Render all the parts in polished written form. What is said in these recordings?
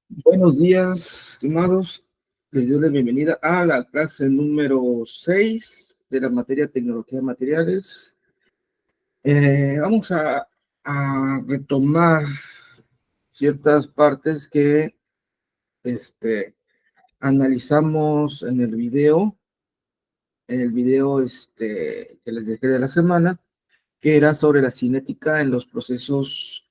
Buenos días, estimados. Les doy la bienvenida a la clase número 6 de la materia Tecnología de Materiales. Vamos a retomar ciertas partes que analizamos en el video que les dejé de la semana, que era sobre la cinética en los procesos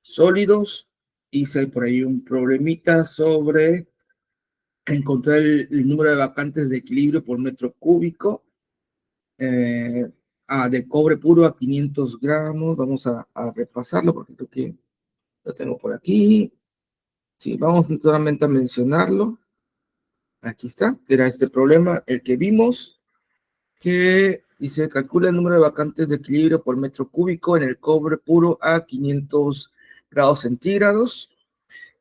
sólidos. Hice por ahí un problemita sobre encontrar el número de vacantes de equilibrio por metro cúbico, eh, de cobre puro a 500 gramos. Vamos a repasarlo porque creo que lo tengo por aquí. Sí, vamos solamente a mencionarlo. Aquí está, era este problema, el que vimos, que dice, calcula el número de vacantes de equilibrio por metro cúbico en el cobre puro a 500 grados centígrados.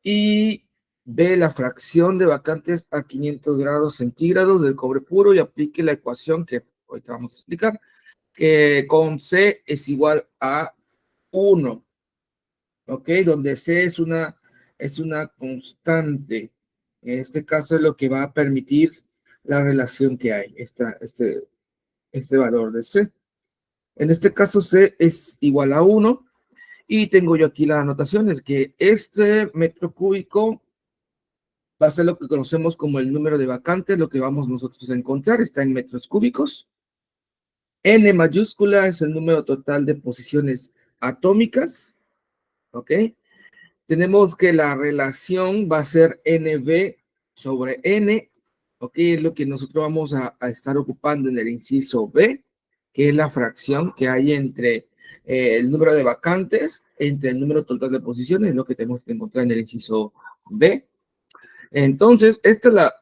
Y ve la fracción de vacantes a 500 grados centígrados del cobre puro y aplique la ecuación que ahorita vamos a explicar, que con C es igual a 1, ¿ok? Donde C es una constante. En este caso es lo que va a permitir la relación que hay, este valor de C. En este caso C es igual a 1 y tengo yo aquí las anotaciones que este metro cúbico va a ser lo que conocemos como el número de vacantes, lo que vamos nosotros a encontrar, está en metros cúbicos. N mayúscula es el número total de posiciones atómicas, ¿ok? Tenemos que la relación va a ser NB sobre N, ¿ok? Es lo que nosotros vamos a estar ocupando en el inciso B, que es la fracción que hay entre el número de vacantes, entre el número total de posiciones, es lo que tenemos que encontrar en el inciso B. Entonces, esta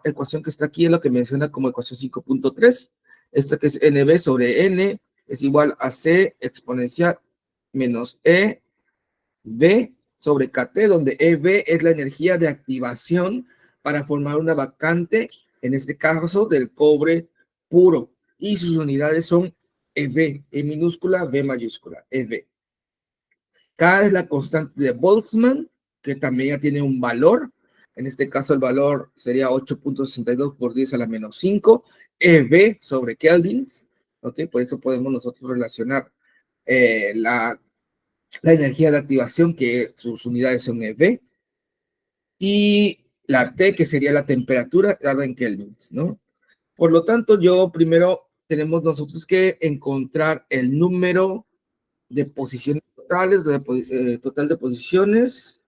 ecuación que está aquí es lo que menciona como ecuación 5.3. Esta que es NB sobre N es igual a C exponencial menos EB sobre KT, donde EB es la energía de activación para formar una vacante, en este caso del cobre puro. Y sus unidades son EB, E minúscula, B mayúscula, EB. K es la constante de Boltzmann, que también ya tiene un valor. En este caso el valor sería 8.62 por 10 a la menos 5, EV sobre Kelvins, ¿ok? Por eso podemos nosotros relacionar la energía de activación, que sus unidades son EV, y la T, que sería la temperatura dada en Kelvins, ¿no? Por lo tanto, yo primero tenemos nosotros que encontrar el número de posiciones totales, total de posiciones.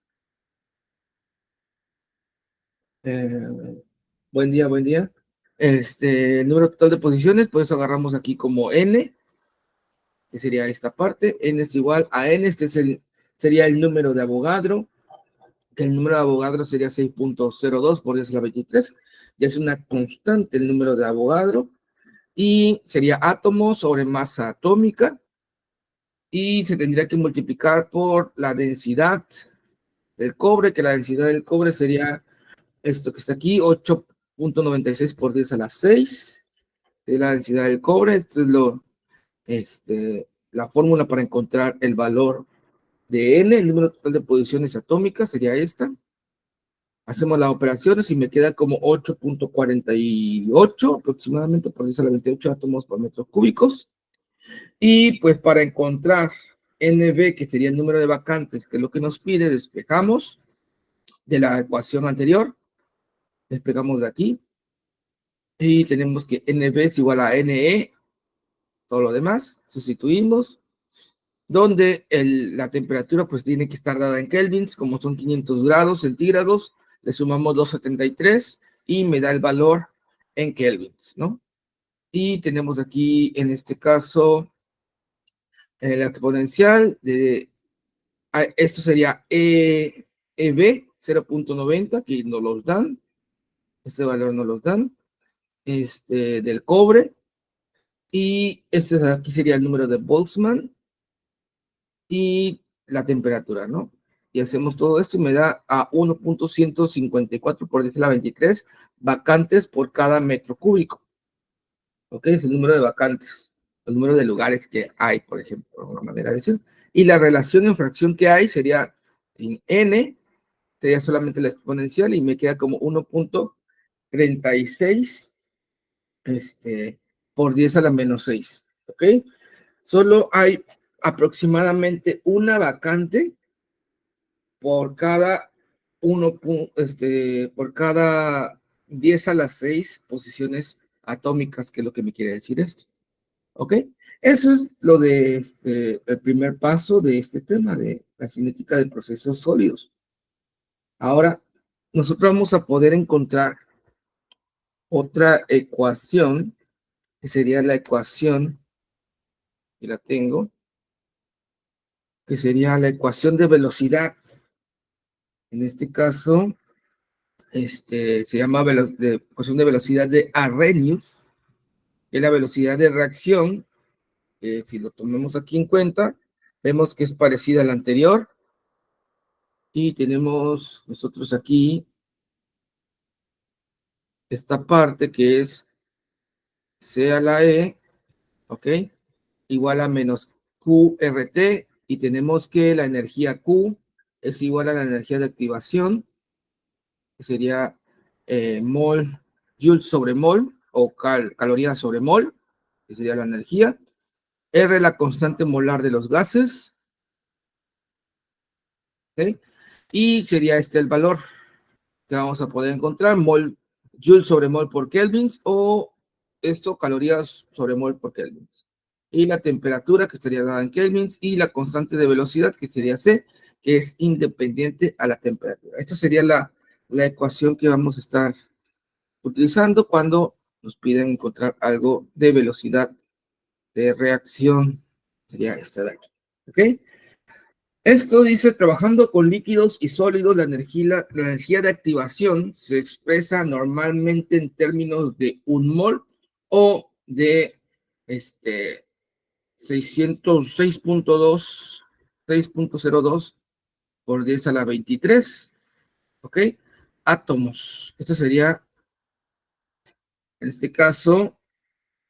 Buen día, buen día. El número total de posiciones, pues agarramos aquí como N, que sería esta parte. N es igual a N, sería el número de Avogadro, que el número de Avogadro sería 6.02 por 10 a la 23. Ya es una constante el número de Avogadro. Y sería átomo sobre masa atómica. Y se tendría que multiplicar por la densidad del cobre, que la densidad del cobre sería esto que está aquí, 8.96 por 10 a la 6 de la densidad del cobre. Esto es la fórmula para encontrar el valor de N, el número total de posiciones atómicas sería esta. Hacemos las operaciones y me queda como 8.48 aproximadamente por 10 a la 28 átomos por metros cúbicos. Y pues para encontrar NB, que sería el número de vacantes, que es lo que nos pide, despejamos de la ecuación anterior, despegamos de aquí, y tenemos que NB es igual a NE, todo lo demás, sustituimos, donde la temperatura pues tiene que estar dada en kelvins, como son 500 grados centígrados, le sumamos 273 y me da el valor en kelvins, ¿no? Y tenemos aquí, en este caso, la exponencial de, esto sería EB 0.90, que nos los dan, ese valor nos los dan, del cobre, y este de aquí sería el número de Boltzmann, y la temperatura, ¿no? Y hacemos todo esto y me da a 1.154 por 10 a la 23 vacantes por cada metro cúbico. ¿Ok? Es el número de vacantes, el número de lugares que hay, por ejemplo, una manera de decir. Y la relación en fracción que hay sería sin N, sería solamente la exponencial y me queda como 1.36 por 10 a la menos 6, ¿ok? Solo hay aproximadamente una vacante por cada por cada 10 a las 6 posiciones atómicas, que es lo que me quiere decir esto. ¿Ok? Eso es lo de el primer paso de este tema de la cinética de procesos sólidos. Ahora, nosotros vamos a poder encontrar otra ecuación, que sería la ecuación, y la tengo, que sería la ecuación de velocidad. En este caso, se llama ecuación de velocidad de Arrhenius, que es la velocidad de reacción. Si lo tomamos aquí en cuenta, vemos que es parecida a la anterior. Y tenemos nosotros aquí esta parte que es C a la E, ¿ok? Igual a menos QRT, y tenemos que la energía Q es igual a la energía de activación, que sería mol, joule sobre mol, o calorías sobre mol, que sería la energía. R, la constante molar de los gases, ¿ok? Y sería este el valor que vamos a poder encontrar, mol, joule sobre mol por kelvins, o esto, calorías sobre mol por kelvins. Y la temperatura, que estaría dada en kelvins, y la constante de velocidad, que sería C, que es independiente a la temperatura. Esta sería la ecuación que vamos a estar utilizando cuando nos piden encontrar algo de velocidad de reacción. Sería esta de aquí. ¿Ok? Esto dice, trabajando con líquidos y sólidos, la energía de activación se expresa normalmente en términos de un mol o de 606.02 por 10 a la 23, ¿ok? Átomos. Esto sería, en este caso,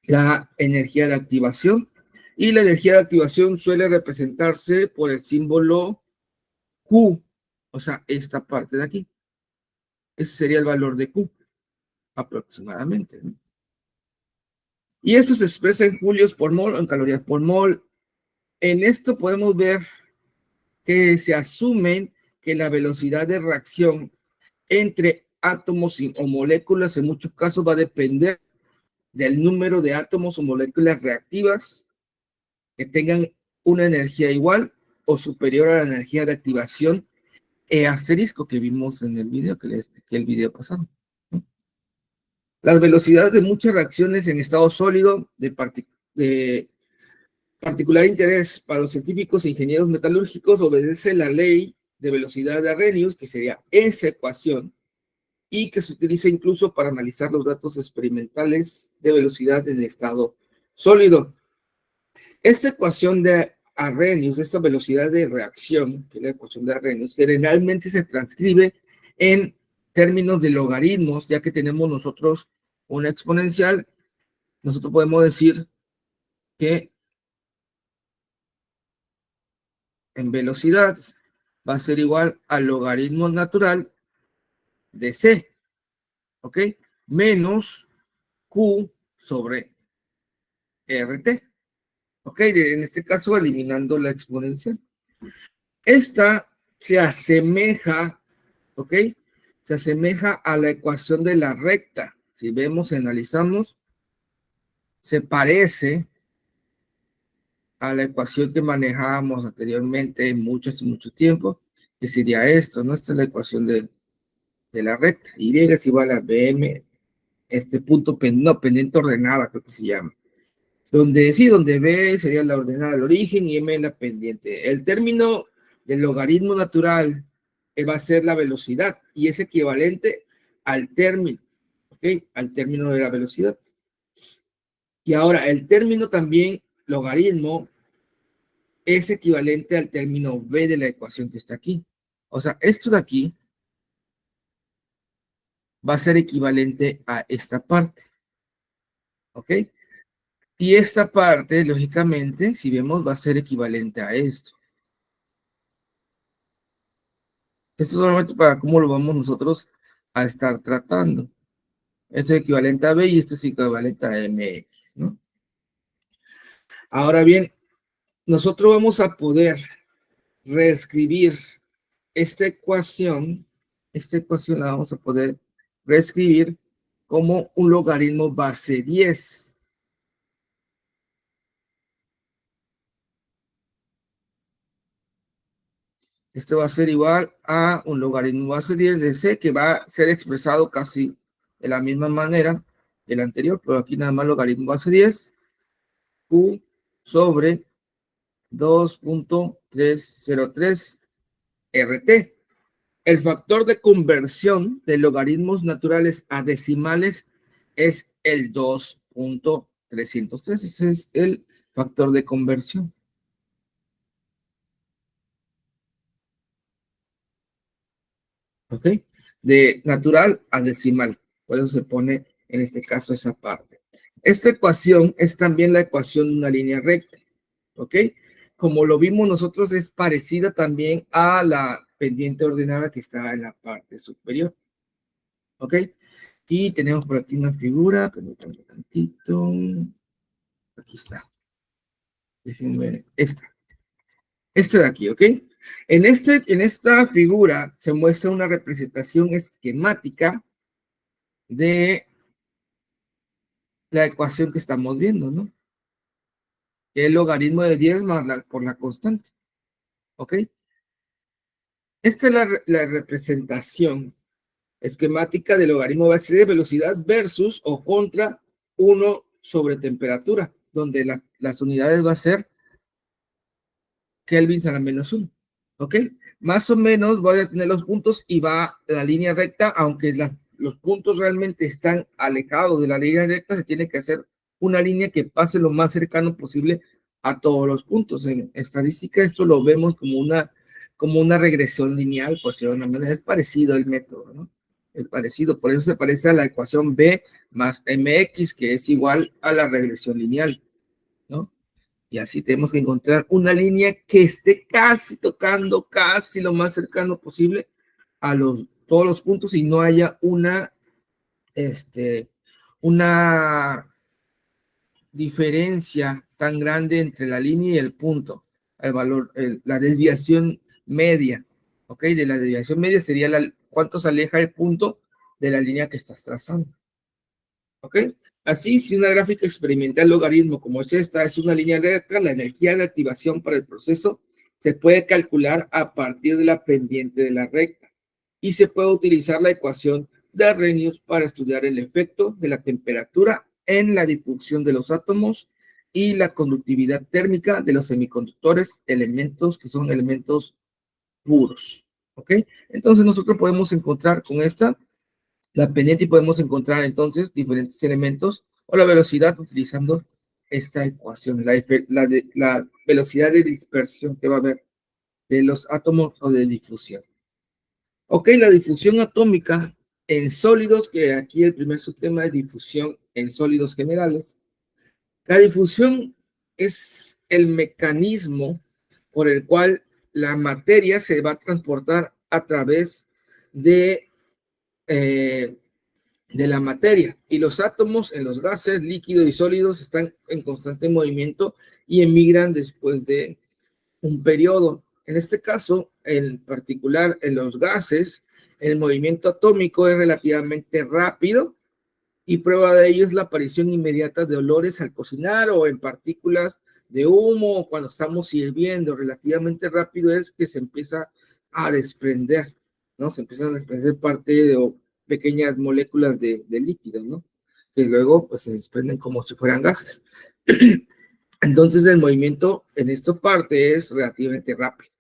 la energía de activación. Y la energía de activación suele representarse por el símbolo Q, o sea, esta parte de aquí. Ese sería el valor de Q, aproximadamente, ¿no? Y esto se expresa en julios por mol o en calorías por mol. En esto podemos ver que se asume que la velocidad de reacción entre átomos o moléculas en muchos casos va a depender del número de átomos o moléculas reactivas que tengan una energía igual o superior a la energía de activación E asterisco que vimos en el video que les expliqué el video pasado. Las velocidades de muchas reacciones en estado sólido de particular interés para los científicos e ingenieros metalúrgicos obedece la ley de velocidad de Arrhenius, que sería esa ecuación, y que se utiliza incluso para analizar los datos experimentales de velocidad en estado sólido. Esta ecuación de Arrhenius, esta velocidad de reacción, que es la ecuación de Arrhenius, generalmente se transcribe en términos de logaritmos, ya que tenemos nosotros una exponencial. Nosotros podemos decir que en velocidad va a ser igual al logaritmo natural de C, ¿ok? Menos Q sobre RT, ¿ok? En este caso, eliminando la exponencial. Esta se asemeja, ¿ok? Se asemeja a la ecuación de la recta. Si vemos, analizamos, se parece a la ecuación que manejábamos anteriormente en mucho tiempo, que sería esto, ¿no? Esta es la ecuación de la recta. Y es igual a BM, punto pendiente ordenada, creo que se llama. Donde sí, donde B sería la ordenada del origen y M la pendiente. El término del logaritmo natural va a ser la velocidad y es equivalente al término, ¿ok? Al término de la velocidad. Y ahora, el término también, logaritmo, es equivalente al término B de la ecuación que está aquí. O sea, esto de aquí va a ser equivalente a esta parte, ¿ok? Y esta parte, lógicamente, si vemos, va a ser equivalente a esto. Esto es solamente para cómo lo vamos nosotros a estar tratando. Esto es equivalente a B y esto es equivalente a MX, ¿no? Ahora bien, nosotros vamos a poder reescribir esta ecuación la vamos a poder reescribir como un logaritmo base 10. Esto va a ser igual a un logaritmo base 10 de C, que va a ser expresado casi de la misma manera que el anterior, pero aquí nada más logaritmo base 10, Q sobre 2.303 RT. El factor de conversión de logaritmos naturales a decimales es el 2.303. Ese es el factor de conversión. ¿Ok? De natural a decimal. Por eso se pone en este caso esa parte. Esta ecuación es también la ecuación de una línea recta. ¿Ok? Como lo vimos nosotros, es parecida también a la pendiente ordenada que está en la parte superior. ¿Ok? Y tenemos por aquí una figura, permítanme un tantito. Aquí está. Déjenme, esta de aquí, ¿ok? En esta figura se muestra una representación esquemática de la ecuación que estamos viendo, ¿no? El logaritmo de 10 más por la constante, ¿ok? Esta es la representación esquemática del logaritmo base de velocidad versus o contra 1/temperatura, donde las unidades va a ser Kelvin a la -1. ¿Ok? Más o menos voy a tener los puntos y va la línea recta, aunque los puntos realmente están alejados de la línea recta, se tiene que hacer una línea que pase lo más cercano posible a todos los puntos. En estadística esto lo vemos como una regresión lineal, por decirlo de una manera. Es parecido el método, ¿no? Es parecido, por eso se parece a la ecuación B más MX, que es igual a la regresión lineal, ¿no? Y así tenemos que encontrar una línea que esté casi tocando, casi lo más cercano posible a todos los puntos y no haya una diferencia tan grande entre la línea y el punto, el valor, la desviación media, ¿ok? De la desviación media sería cuánto se aleja el punto de la línea que estás trazando. ¿Ok? Así, si una gráfica experimental logaritmo como es esta es una línea recta, la energía de activación para el proceso se puede calcular a partir de la pendiente de la recta y se puede utilizar la ecuación de Arrhenius para estudiar el efecto de la temperatura en la difusión de los átomos y la conductividad térmica de los semiconductores, elementos que son elementos puros. ¿Ok? Entonces nosotros podemos encontrar con esta la pendiente y podemos encontrar entonces diferentes elementos o la velocidad utilizando esta ecuación, la velocidad de dispersión que va a haber de los átomos o de difusión. Ok, la difusión atómica en sólidos, que aquí el primer subtema es difusión en sólidos generales. La difusión es el mecanismo por el cual la materia se va a transportar a través eh, de la materia y los átomos en los gases, líquidos y sólidos están en constante movimiento y emigran después de un periodo. En este caso, en particular en los gases, el movimiento atómico es relativamente rápido y prueba de ello es la aparición inmediata de olores al cocinar o en partículas de humo cuando estamos hirviendo. Relativamente rápido es que se empieza a desprender, ¿no? Se empiezan a desprender parte de pequeñas moléculas de líquido, ¿no? Que luego pues, se desprenden como si fueran gases. Entonces el movimiento en esta parte es relativamente rápido.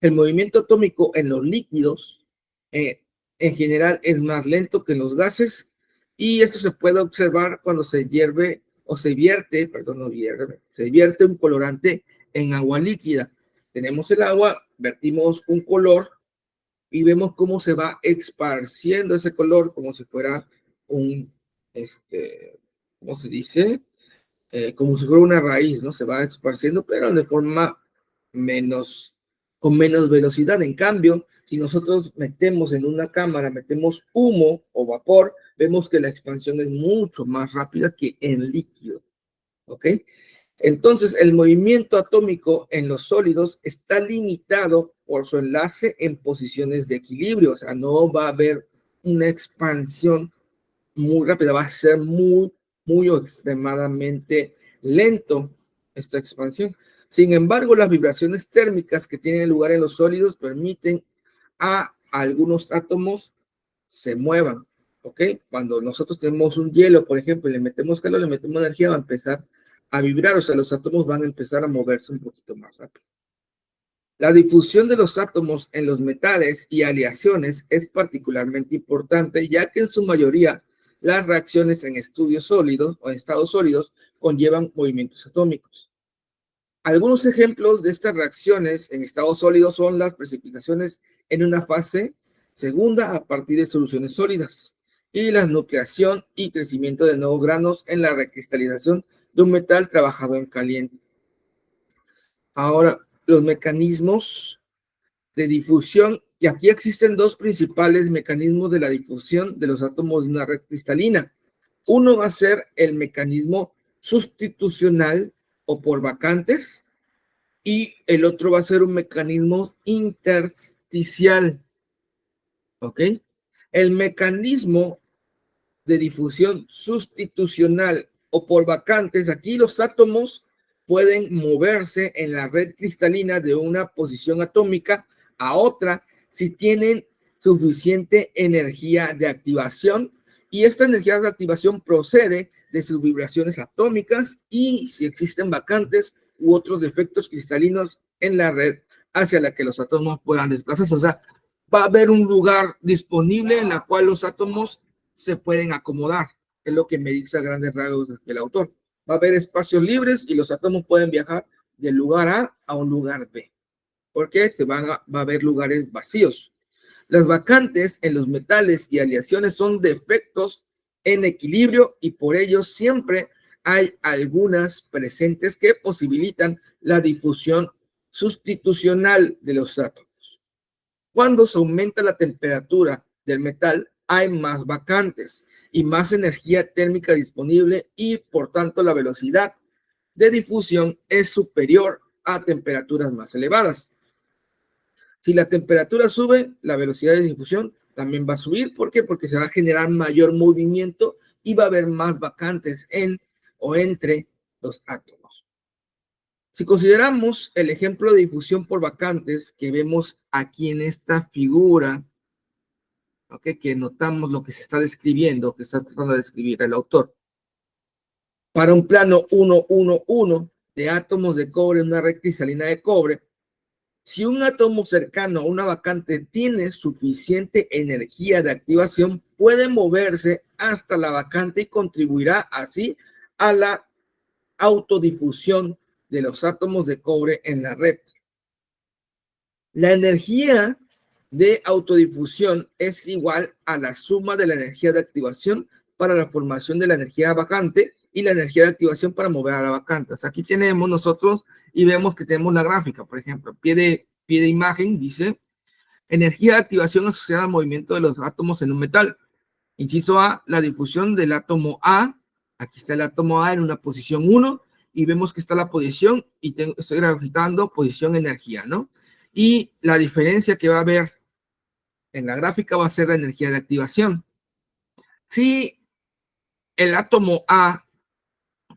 El movimiento atómico en los líquidos en general es más lento que en los gases y esto se puede observar cuando se hierve o se vierte, perdón, no hierve, se vierte un colorante en agua líquida. Tenemos el agua, vertimos un color y vemos cómo se va esparciendo ese color como si fuera un, ¿cómo se dice? Como si fuera una raíz, ¿no? Se va esparciendo, pero de forma menos con menos velocidad. En cambio, si nosotros metemos en una cámara, metemos humo o vapor, vemos que la expansión es mucho más rápida que en líquido. ¿Ok? Entonces, el movimiento atómico en los sólidos está limitado por su enlace en posiciones de equilibrio. O sea, no va a haber una expansión muy rápida, va a ser muy o extremadamente lento esta expansión. Sin embargo, las vibraciones térmicas que tienen lugar en los sólidos permiten a algunos átomos se muevan, ¿ok? Cuando nosotros tenemos un hielo, por ejemplo, y le metemos calor, le metemos energía, va a empezar a vibrar, o sea, los átomos van a empezar a moverse un poquito más rápido. La difusión de los átomos en los metales y aleaciones es particularmente importante, ya que en su mayoría las reacciones en estudios sólidos o en estados sólidos conllevan movimientos atómicos. Algunos ejemplos de estas reacciones en estados sólidos son las precipitaciones en una fase segunda a partir de soluciones sólidas y la nucleación y crecimiento de nuevos granos en la recristalización de un metal trabajado en caliente. Ahora, los mecanismos de difusión, y aquí existen dos principales mecanismos de la difusión de los átomos de una red cristalina. Uno va a ser el mecanismo sustitucional o por vacantes, y el otro va a ser un mecanismo intersticial. ¿Ok? El mecanismo de difusión sustitucional o por vacantes, aquí los átomos pueden moverse en la red cristalina de una posición atómica a otra si tienen suficiente energía de activación, y esta energía de activación procede de sus vibraciones atómicas y si existen vacantes u otros defectos cristalinos en la red hacia la que los átomos puedan desplazarse. O sea, va a haber un lugar disponible en la cual los átomos se pueden acomodar, es lo que me dice a grandes rasgos el autor. Va a haber espacios libres y los átomos pueden viajar del lugar A un lugar B, porque va a haber lugares vacíos. Las vacantes en los metales y aleaciones son defectos en equilibrio y por ello siempre hay algunas presentes que posibilitan la difusión sustitucional de los átomos. Cuando se aumenta la temperatura del metal, hay más vacantes y más energía térmica disponible y por tanto la velocidad de difusión es superior a temperaturas más elevadas. Si la temperatura sube, la velocidad de difusión también va a subir. ¿Por qué? Porque se va a generar mayor movimiento y va a haber más vacantes en o entre los átomos. Si consideramos el ejemplo de difusión por vacantes que vemos aquí en esta figura, ¿okay? Que notamos lo que se está describiendo, que está tratando de describir el autor. Para un plano 1-1-1 de átomos de cobre en una red cristalina de cobre, si un átomo cercano a una vacante tiene suficiente energía de activación, puede moverse hasta la vacante y contribuirá así a la autodifusión de los átomos de cobre en la red. La energía de autodifusión es igual a la suma de la energía de activación para la formación de la energía vacante y la energía de activación para mover a la vacante. O sea, aquí tenemos nosotros y vemos que tenemos la gráfica, por ejemplo, pie de imagen dice energía de activación asociada al movimiento de los átomos en un metal. Inciso A, la difusión del átomo A. Aquí está el átomo A en una posición 1 y vemos que está la posición y estoy graficando posición energía, ¿no? Y la diferencia que va a haber en la gráfica va a ser la energía de activación. Si el átomo A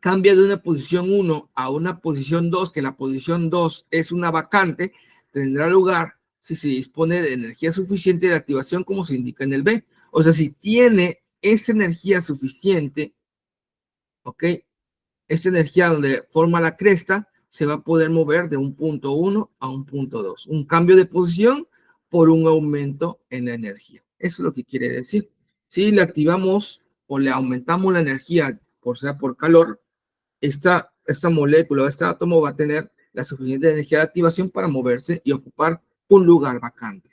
cambia de una posición 1 a una posición 2, que la posición 2 es una vacante, tendrá lugar si se dispone de energía suficiente de activación como se indica en el B. O sea, si tiene esa energía suficiente, ¿ok? Esa energía donde forma la cresta se va a poder mover de un punto 1 a un punto 2. Un cambio de posición por un aumento en la energía. Eso es lo que quiere decir. Si le activamos o le aumentamos la energía, por calor, esta molécula, este átomo va a tener la suficiente energía de activación para moverse y ocupar un lugar vacante.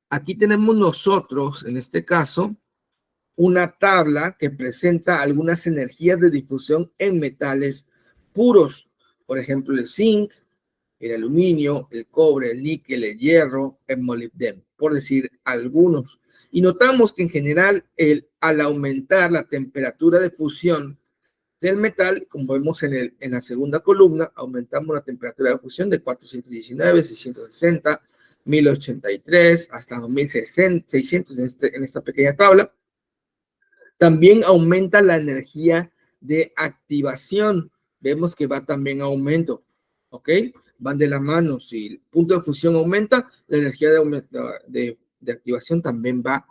Aquí tenemos nosotros, en este caso, una tabla que presenta algunas energías de difusión en metales puros. Por ejemplo, el zinc, el aluminio, el cobre, el níquel, el hierro, el molibdeno, por decir algunos. Y notamos que en general, al aumentar la temperatura de fusión del metal, como vemos en la segunda columna, aumentamos la temperatura de fusión de 419, 660, 1083 hasta 2600 en esta pequeña tabla. También aumenta la energía de activación. Vemos que va también a aumento, ¿ok? Van de la mano. Si el punto de fusión aumenta, la energía de activación también va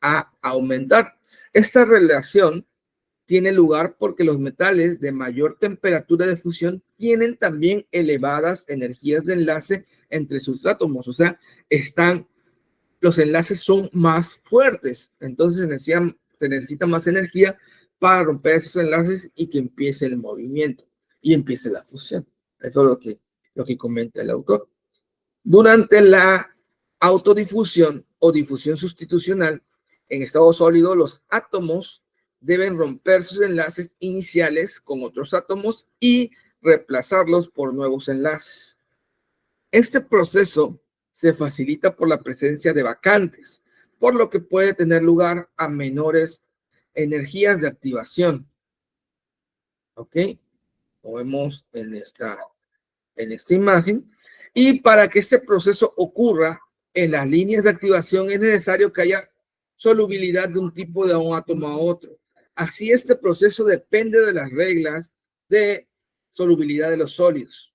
a aumentar. Esta relación tiene lugar porque los metales de mayor temperatura de fusión tienen también elevadas energías de enlace entre sus átomos, o sea, los enlaces son más fuertes, entonces se necesita más energía para romper esos enlaces y que empiece el movimiento y empiece la fusión. Eso es lo que comenta el autor. Durante la autodifusión o difusión sustitucional, en estado sólido, los átomos deben romper sus enlaces iniciales con otros átomos y reemplazarlos por nuevos enlaces. Este proceso se facilita por la presencia de vacantes, por lo que puede tener lugar a menores energías de activación. ¿Ok? Como vemos en esta imagen. Y para que este proceso ocurra en las líneas de activación es necesario que haya solubilidad de un tipo de un átomo a otro. Así este proceso depende de las reglas de solubilidad de los sólidos.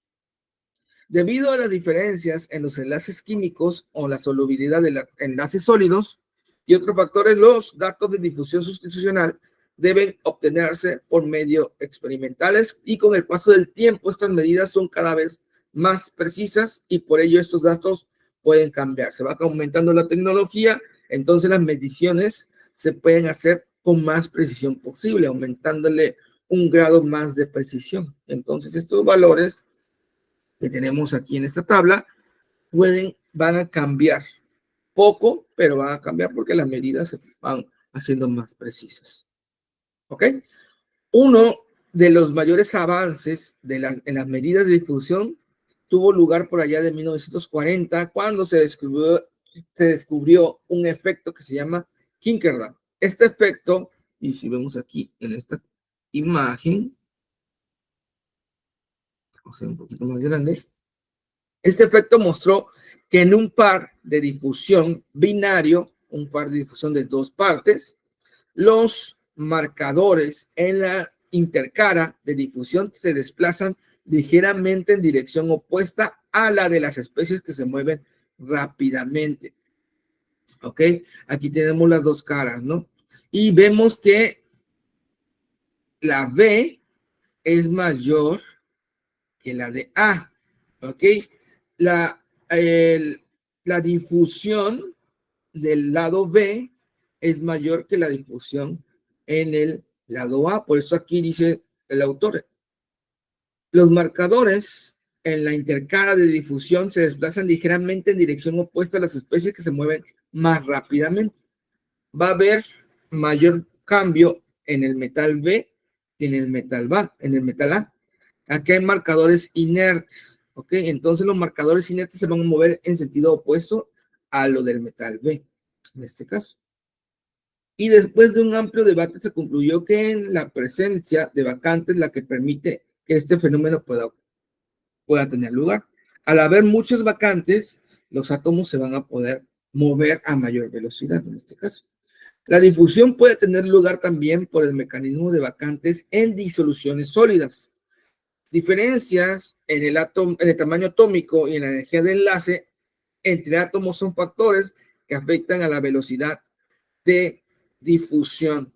Debido a las diferencias en los enlaces químicos o la solubilidad de los enlaces sólidos y otros factores, los datos de difusión sustitucional deben obtenerse por medio experimentales y con el paso del tiempo estas medidas son cada vez más precisas y por ello estos datos pueden cambiar. Se va aumentando la tecnología, entonces las mediciones se pueden hacer con más precisión posible, aumentándole un grado más de precisión. Entonces estos valores que tenemos aquí en esta tabla van a cambiar poco, pero van a cambiar porque las medidas se van haciendo más precisas. ¿Ok? Uno de los mayores avances en las medidas de difusión tuvo lugar por allá de 1940, cuando se descubrió un efecto que se llama Kinkerdall. Este efecto, y si vemos aquí en esta imagen, vamos a hacer un poquito más grande, este efecto mostró que en un par de difusión binario, un par de difusión de dos partes, los marcadores en la intercara de difusión se desplazan ligeramente en dirección opuesta a la de las especies que se mueven rápidamente. ¿Ok? Aquí tenemos las dos caras, ¿no? Y vemos que la B es mayor que la de A. ¿Ok? La difusión del lado B es mayor que la difusión en el lado A. Por eso aquí dice el autor, los marcadores en la intercara de difusión se desplazan ligeramente en dirección opuesta a las especies que se mueven más rápidamente. Va a haber mayor cambio en el metal B que en el metal A. Aquí hay marcadores inertes, ¿ok? Entonces los marcadores inertes se van a mover en sentido opuesto a lo del metal B, en este caso. Y después de un amplio debate se concluyó que en la presencia de vacantes la que permite que este fenómeno pueda tener lugar. Al haber muchas vacantes, los átomos se van a poder mover a mayor velocidad en este caso. La difusión puede tener lugar también por el mecanismo de vacantes en disoluciones sólidas. Diferencias en el tamaño atómico y en la energía de enlace entre átomos son factores que afectan a la velocidad de difusión.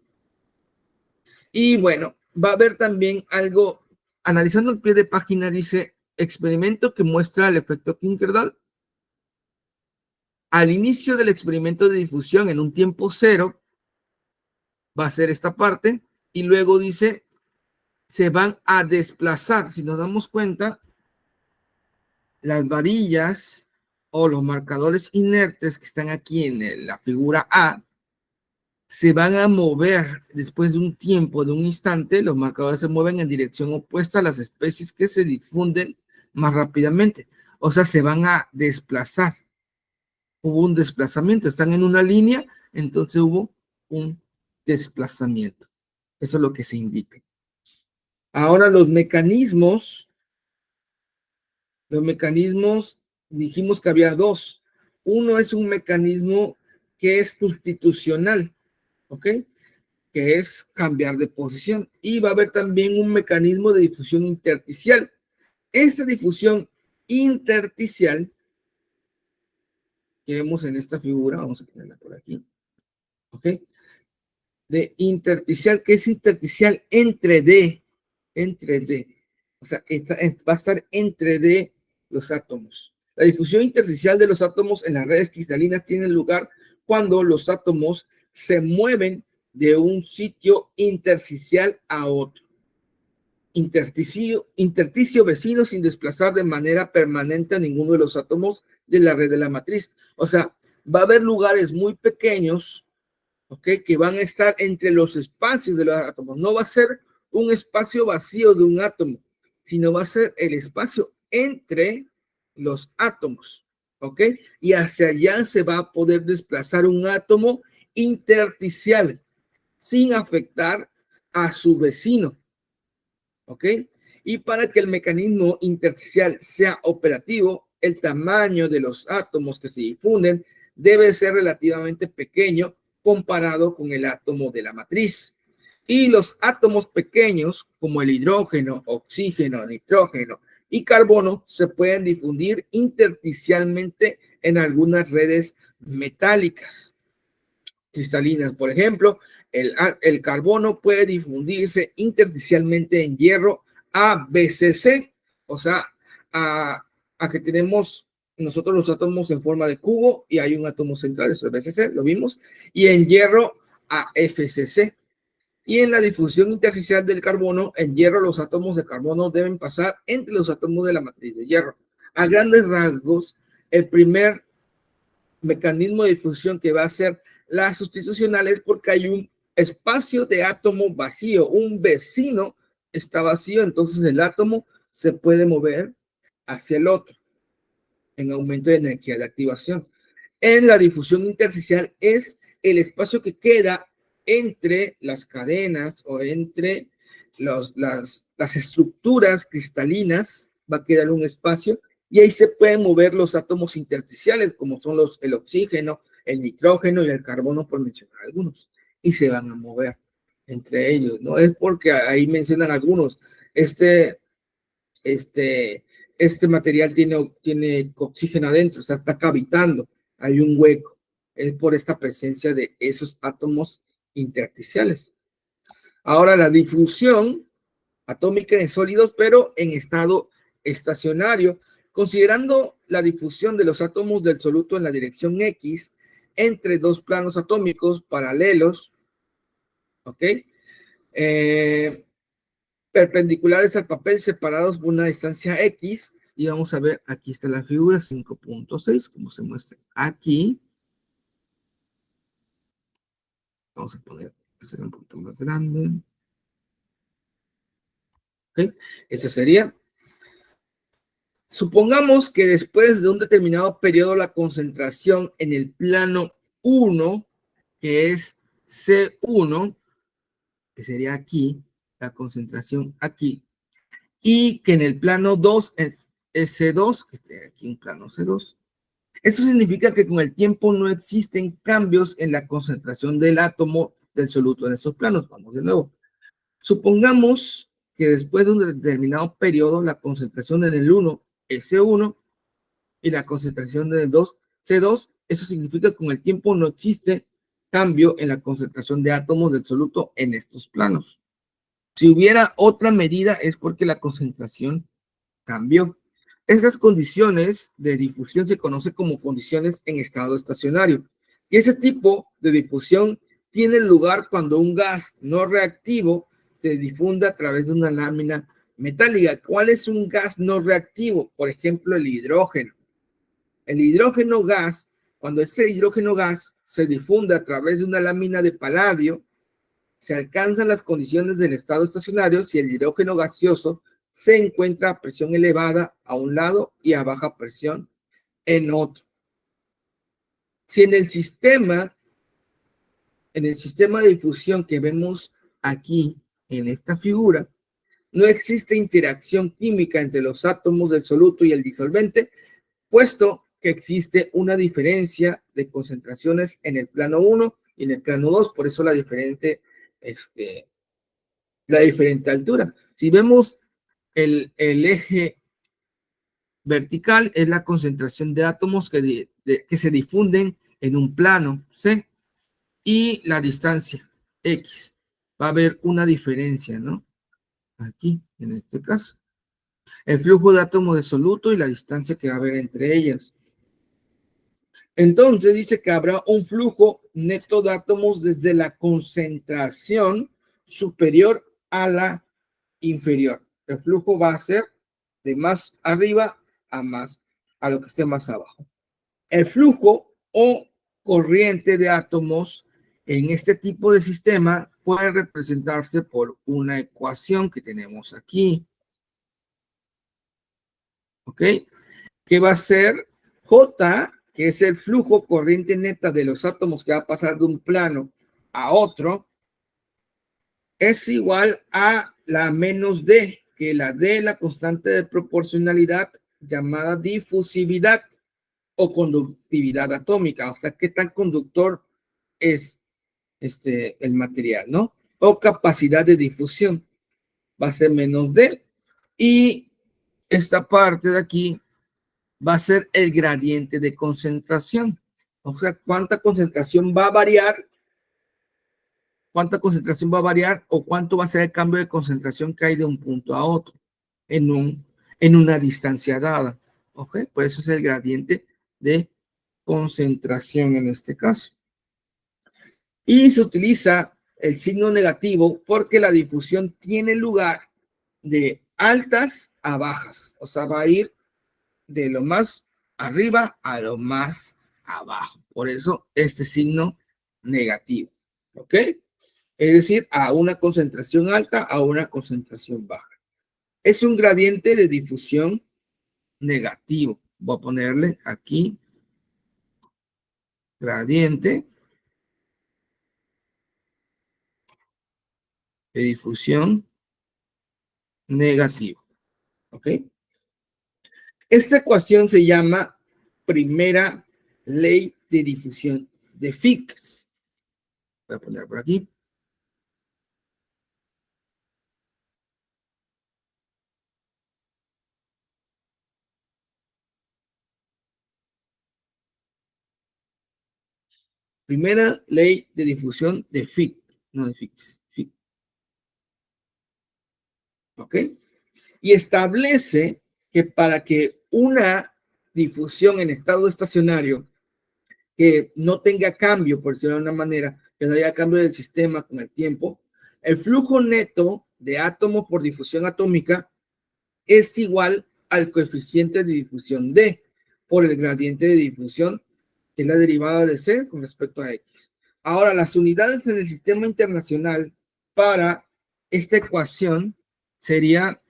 Y bueno, va a haber también algo, analizando el pie de página, dice, experimento que muestra el efecto Kinkerdall. Al inicio del experimento de difusión en un tiempo cero, va a ser esta parte, y luego dice, se van a desplazar. Si nos damos cuenta, las varillas o los marcadores inertes que están aquí en la figura A, se van a mover después de un tiempo, de un instante, los marcadores se mueven en dirección opuesta a las especies que se difunden más rápidamente. O sea, se van a desplazar. Hubo un desplazamiento, están en una línea, entonces hubo un desplazamiento. Eso es lo que se indica. Ahora los mecanismos, dijimos que había dos. Uno es un mecanismo que es sustitucional, ¿ok? Que es cambiar de posición. Y va a haber también un mecanismo de difusión intersticial. Esta difusión intersticial que vemos en esta figura, vamos a ponerla por aquí, ¿ok? De intersticial, que es intersticial entre D, o sea, va a estar entre D los átomos. La difusión intersticial de los átomos en las redes cristalinas tiene lugar cuando los átomos se mueven de un sitio intersticial a otro. Intersticio vecino sin desplazar de manera permanente a ninguno de los átomos de la red de la matriz. O sea, va a haber lugares muy pequeños, ¿ok? Que van a estar entre los espacios de los átomos. No va a ser un espacio vacío de un átomo, sino va a ser el espacio entre los átomos, ¿ok? Y hacia allá se va a poder desplazar un átomo intersticial sin afectar a su vecino, ¿ok? Y para que el mecanismo intersticial sea operativo, el tamaño de los átomos que se difunden debe ser relativamente pequeño comparado con el átomo de la matriz. Y los átomos pequeños, como el hidrógeno, oxígeno, nitrógeno y carbono, se pueden difundir intersticialmente en algunas redes metálicas cristalinas. Por ejemplo, el carbono puede difundirse intersticialmente en hierro ABCC, o sea, a que tenemos nosotros los átomos en forma de cubo y hay un átomo central, eso es BCC, lo vimos, y en hierro AFCC. Y en la difusión intersticial del carbono, en hierro los átomos de carbono deben pasar entre los átomos de la matriz de hierro. A grandes rasgos, el primer mecanismo de difusión que va a ser la sustitucional es porque hay un espacio de átomo vacío, un vecino está vacío, entonces el átomo se puede mover hacia el otro en aumento de energía de activación. En la difusión intersticial es el espacio que queda entre las cadenas o entre las estructuras cristalinas, va a quedar un espacio y ahí se pueden mover los átomos intersticiales, como son el oxígeno, el nitrógeno y el carbono, por mencionar algunos, y se van a mover entre ellos, ¿no? Es porque ahí mencionan algunos, este material tiene oxígeno adentro, o sea, está cavitando, hay un hueco, es por esta presencia de esos átomos intersticiales. Ahora, la difusión atómica en sólidos, pero en estado estacionario, considerando la difusión de los átomos del soluto en la dirección X entre dos planos atómicos paralelos, ¿ok? Perpendiculares al papel, separados por una distancia X, y vamos a ver, aquí está la figura 5.6, como se muestra aquí. Vamos a hacer un poquito más grande. ¿Ok? Ese sería. Supongamos que después de un determinado periodo la concentración en el plano 1, que es C1, que sería aquí, la concentración aquí, y que en el plano 2 es C2, que está aquí en plano C2. Eso significa que con el tiempo no existen cambios en la concentración del átomo del soluto en esos planos. Vamos de nuevo. Supongamos que después de un determinado periodo la concentración en el 1 es C1 y la concentración en el 2 C2. Eso significa que con el tiempo no existe cambio en la concentración de átomos del soluto en estos planos. Si hubiera otra medida es porque la concentración cambió. Esas condiciones de difusión se conocen como condiciones en estado estacionario. Y ese tipo de difusión tiene lugar cuando un gas no reactivo se difunde a través de una lámina metálica. ¿Cuál es un gas no reactivo? Por ejemplo, el hidrógeno. El hidrógeno gas, cuando ese hidrógeno gas se difunde a través de una lámina de paladio, se alcanzan las condiciones del estado estacionario si el hidrógeno gaseoso se encuentra a presión elevada a un lado y a baja presión en otro. Si en el sistema de difusión que vemos aquí en esta figura, no existe interacción química entre los átomos del soluto y el disolvente, puesto que existe una diferencia de concentraciones en el plano 1 y en el plano 2, por eso la diferente altura. Si vemos el eje vertical, es la concentración de átomos que se difunden en un plano C, y la distancia X. Va a haber una diferencia, ¿no? Aquí, en este caso. El flujo de átomos de soluto y la distancia que va a haber entre ellas. Entonces dice que habrá un flujo neto de átomos desde la concentración superior a la inferior. El flujo va a ser de más arriba a lo que esté más abajo. El flujo o corriente de átomos en este tipo de sistema puede representarse por una ecuación que tenemos aquí. ¿Ok? Que va a ser J, que es el flujo corriente neta de los átomos que va a pasar de un plano a otro, es igual a la menos D, que la D es la constante de proporcionalidad llamada difusividad o conductividad atómica, o sea, qué tan conductor es el material, ¿no? O capacidad de difusión, va a ser menos D, y esta parte de aquí va a ser el gradiente de concentración. O sea, cuánta concentración va a variar o cuánto va a ser el cambio de concentración que hay de un punto a otro en una distancia dada. ¿Ok? Por eso es el gradiente de concentración en este caso. Y se utiliza el signo negativo porque la difusión tiene lugar de altas a bajas. O sea, va a ir de lo más arriba a lo más abajo. Por eso este signo negativo. ¿Ok? Es decir, a una concentración alta a una concentración baja. Es un gradiente de difusión negativo. Voy a ponerle aquí gradiente de difusión negativo. ¿Ok? Esta ecuación se llama primera ley de difusión de Fick. Voy a poner por aquí. Primera ley de difusión de Fick, no de Fick. ¿Ok? Y establece que para que una difusión en estado estacionario que no tenga cambio, por decirlo de una manera, que no haya cambio del sistema con el tiempo, el flujo neto de átomo por difusión atómica es igual al coeficiente de difusión D por el gradiente de difusión, que es la derivada de C con respecto a X. Ahora, las unidades en el sistema internacional para esta ecuación sería,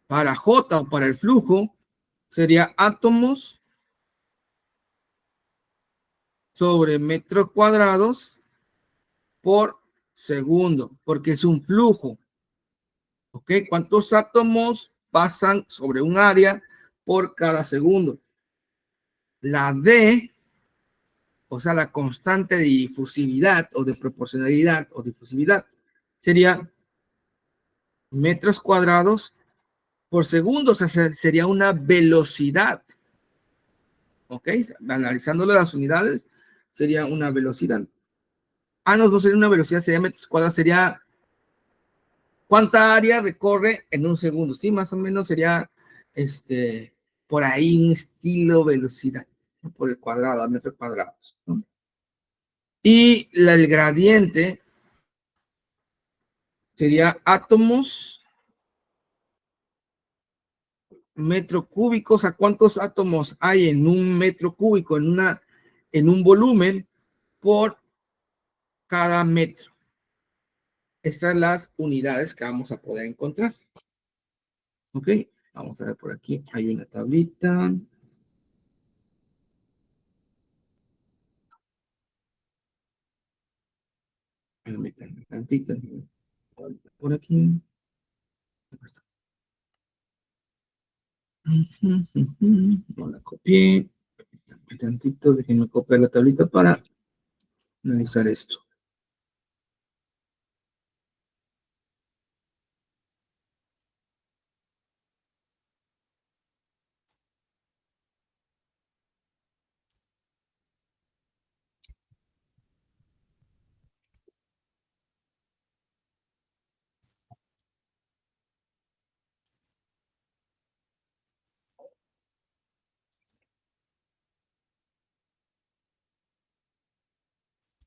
para J o para el flujo, sería átomos sobre metros cuadrados por segundo, porque es un flujo. ¿Ok? ¿Cuántos átomos pasan sobre un área por cada segundo? La D, o sea, la constante de difusividad o de proporcionalidad o difusividad, sería metros cuadrados por segundo, o sea, sería una velocidad. ¿Ok? Analizándolo las unidades, sería una velocidad. No sería una velocidad, sería metros cuadrados, sería cuánta área recorre en un segundo. Sí, más o menos sería por ahí un estilo velocidad, ¿no? Por el cuadrado, a metros cuadrados, ¿no? Y el gradiente sería átomos metro cúbico, o sea, cuántos átomos hay en un metro cúbico, en un volumen por cada metro. Estas son las unidades que vamos a poder encontrar. Ok, vamos a ver por aquí. Hay una tablita. Permítanme tantito. Por aquí. Acá está. No la copié. Permítanme tantito, déjenme copiar la tablita para analizar esto.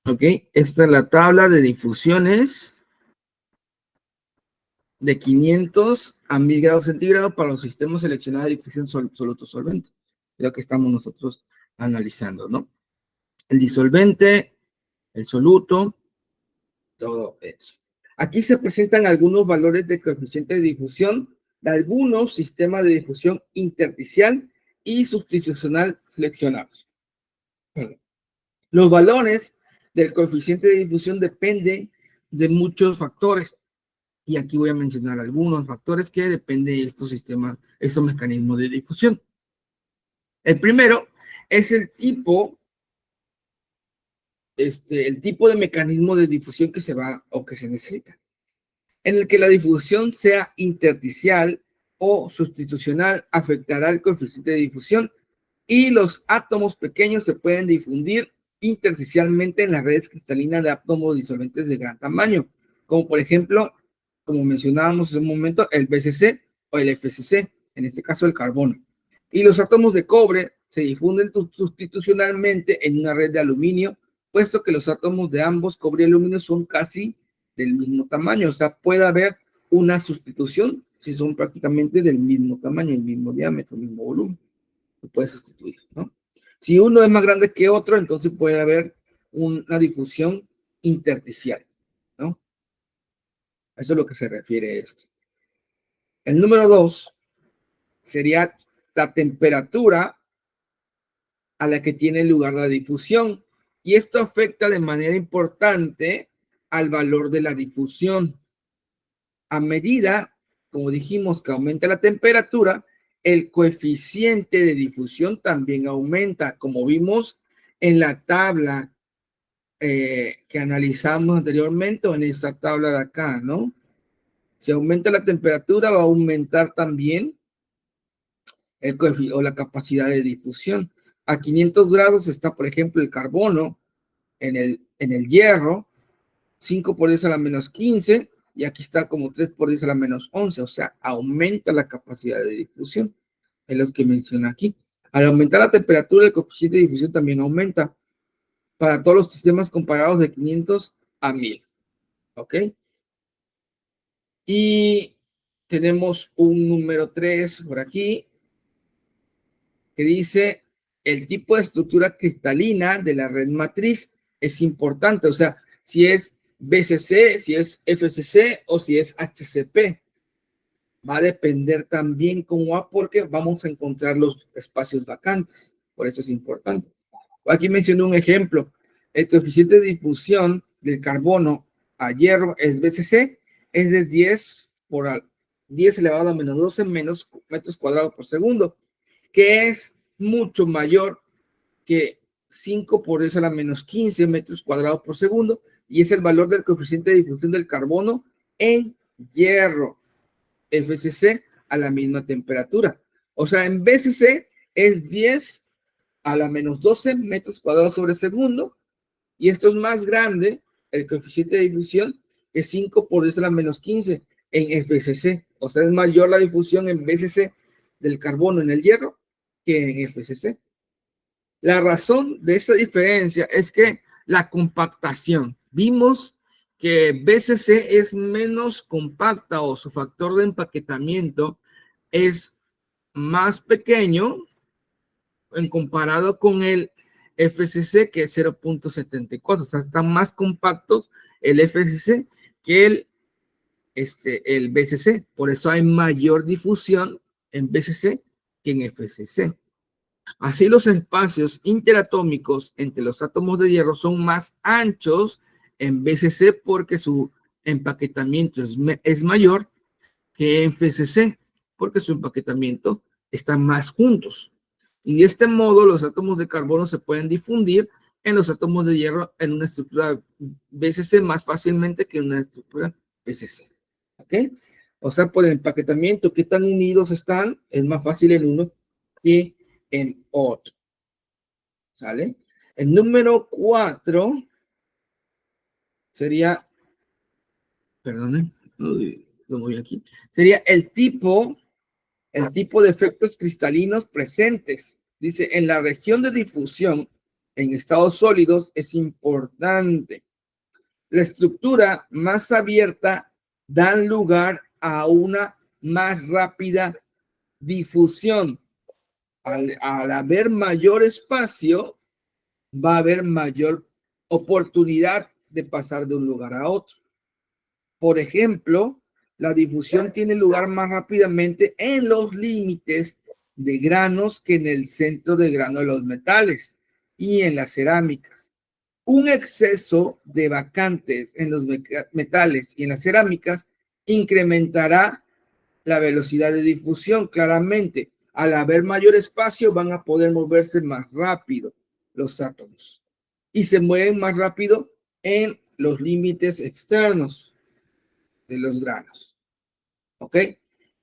Ok, esta es la tabla de difusiones de 500 a 1000 grados centígrados para los sistemas seleccionados de difusión soluto-solvente. Es lo que estamos nosotros analizando, ¿no? El disolvente, el soluto, todo eso. Aquí se presentan algunos valores de coeficiente de difusión de algunos sistemas de difusión intersticial y sustitucional seleccionados. Los valores del coeficiente de difusión dependen de muchos factores. Y aquí voy a mencionar algunos factores que dependen de estos sistemas, estos mecanismos de difusión. El primero es el tipo de mecanismo de difusión que se va o que se necesita, en el que la difusión sea intersticial o sustitucional, afectará el coeficiente de difusión y los átomos pequeños se pueden difundir intersticialmente en las redes cristalinas de átomos disolventes de gran tamaño, como por ejemplo, como mencionábamos hace un momento, el BCC o el FCC, en este caso el carbono. Y los átomos de cobre se difunden sustitucionalmente en una red de aluminio, puesto que los átomos de ambos, cobre y aluminio, son casi del mismo tamaño. O sea, puede haber una sustitución si son prácticamente del mismo tamaño, el mismo diámetro, el mismo volumen. Lo puede sustituir, ¿no? Si uno es más grande que otro, entonces puede haber una difusión intersticial, ¿no? Eso es lo que se refiere a esto. El número 2 sería la temperatura a la que tiene lugar la difusión. Y esto afecta de manera importante al valor de la difusión. A medida, como dijimos, que aumenta la temperatura, el coeficiente de difusión también aumenta, como vimos en la tabla que analizamos anteriormente o en esta tabla de acá, ¿no? Si aumenta la temperatura, va a aumentar también el coeficiente o la capacidad de difusión. A 500 grados está, por ejemplo, el carbono, en el hierro, 5 por 10 a la menos 15, y aquí está como 3 por 10 a la menos 11, o sea, aumenta la capacidad de difusión, es lo que menciona aquí. Al aumentar la temperatura, el coeficiente de difusión también aumenta para todos los sistemas comparados de 500 a 1000, ¿ok? Y tenemos un número 3 por aquí, que dice el tipo de estructura cristalina de la red matriz es importante, o sea, si es BCC, si es FCC o si es HCP. Va a depender también cómo va, porque vamos a encontrar los espacios vacantes. Por eso es importante. Aquí menciono un ejemplo. El coeficiente de difusión del carbono a hierro es BCC, es de 10 por 10 elevado a menos 12 menos metros cuadrados por segundo, que es mucho mayor que 5 por 10 a la menos 15 metros cuadrados por segundo, y es el valor del coeficiente de difusión del carbono en hierro, FCC, a la misma temperatura. O sea, en BCC es 10 a la menos 12 metros cuadrados sobre segundo, y esto es más grande, el coeficiente de difusión, que 5 por 10 a la menos 15 en FCC. O sea, es mayor la difusión en BCC del carbono en el hierro que en FCC. La razón de esa diferencia es que la compactación. Vimos que BCC es menos compacta, o su factor de empaquetamiento es más pequeño en comparado con el FCC, que es 0.74. O sea, están más compactos el FCC que el BCC. Por eso hay mayor difusión en BCC que en FCC. Así los espacios interatómicos entre los átomos de hierro son más anchos en BCC porque su empaquetamiento es mayor que en FCC porque su empaquetamiento está más juntos. Y de este modo los átomos de carbono se pueden difundir en los átomos de hierro en una estructura BCC más fácilmente que en una estructura BCC. ¿Ok? O sea, por el empaquetamiento, qué tan unidos están, es más fácil en uno que en otro. ¿Sale? El número 4 sería, perdón, lo voy aquí, sería el tipo de efectos cristalinos presentes. Dice, en la región de difusión, en estados sólidos, es importante. La estructura más abierta da lugar a una más rápida difusión. Al haber mayor espacio, va a haber mayor oportunidad de pasar de un lugar a otro. Por ejemplo, la difusión tiene lugar más rápidamente en los límites de granos que en el centro de grano de los metales y en las cerámicas. Un exceso de vacantes en los metales y en las cerámicas incrementará la velocidad de difusión. Claramente, al haber mayor espacio, van a poder moverse más rápido los átomos y se mueven más rápido en los límites externos de los granos. ¿Ok?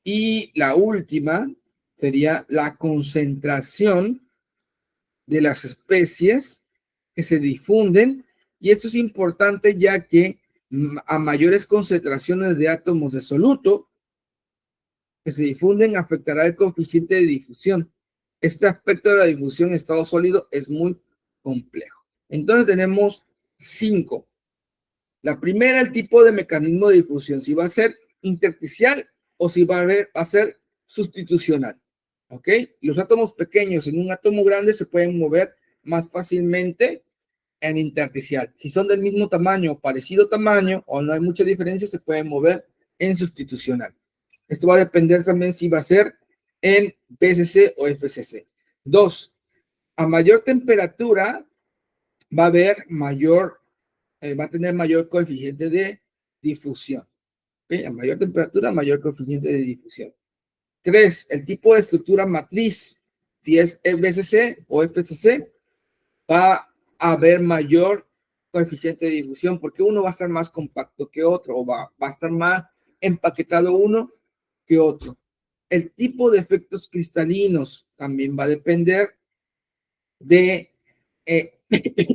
Y la última sería la concentración de las especies que se difunden. Y esto es importante ya que a mayores concentraciones de átomos de soluto que se difunden afectará el coeficiente de difusión. Este aspecto de la difusión en estado sólido es muy complejo. Entonces tenemos 5. La primera, el tipo de mecanismo de difusión, si va a ser intersticial o si va a ser sustitucional. ¿Ok? Los átomos pequeños en un átomo grande se pueden mover más fácilmente en intersticial. Si son del mismo tamaño o parecido tamaño o no hay mucha diferencia, se pueden mover en sustitucional. Esto va a depender también si va a ser en BCC o FCC. 2. A mayor temperatura va a haber va a tener mayor coeficiente de difusión. ¿Okay? A mayor temperatura, mayor coeficiente de difusión. 3. El tipo de estructura matriz, si es BCC o FCC, va a haber mayor coeficiente de difusión porque uno va a estar más compacto que otro o va a estar más empaquetado uno que otro. El tipo de efectos cristalinos también va a depender de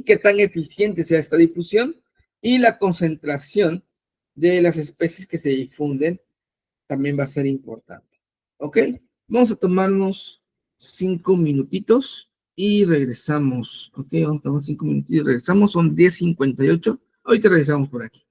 qué tan eficiente sea esta difusión y la concentración de las especies que se difunden también va a ser importante. ¿Ok? Vamos a tomarnos 5 minutitos y regresamos. ¿Ok? Vamos a tomar 5 minutitos y regresamos. Son 10:58. Ahorita regresamos por aquí.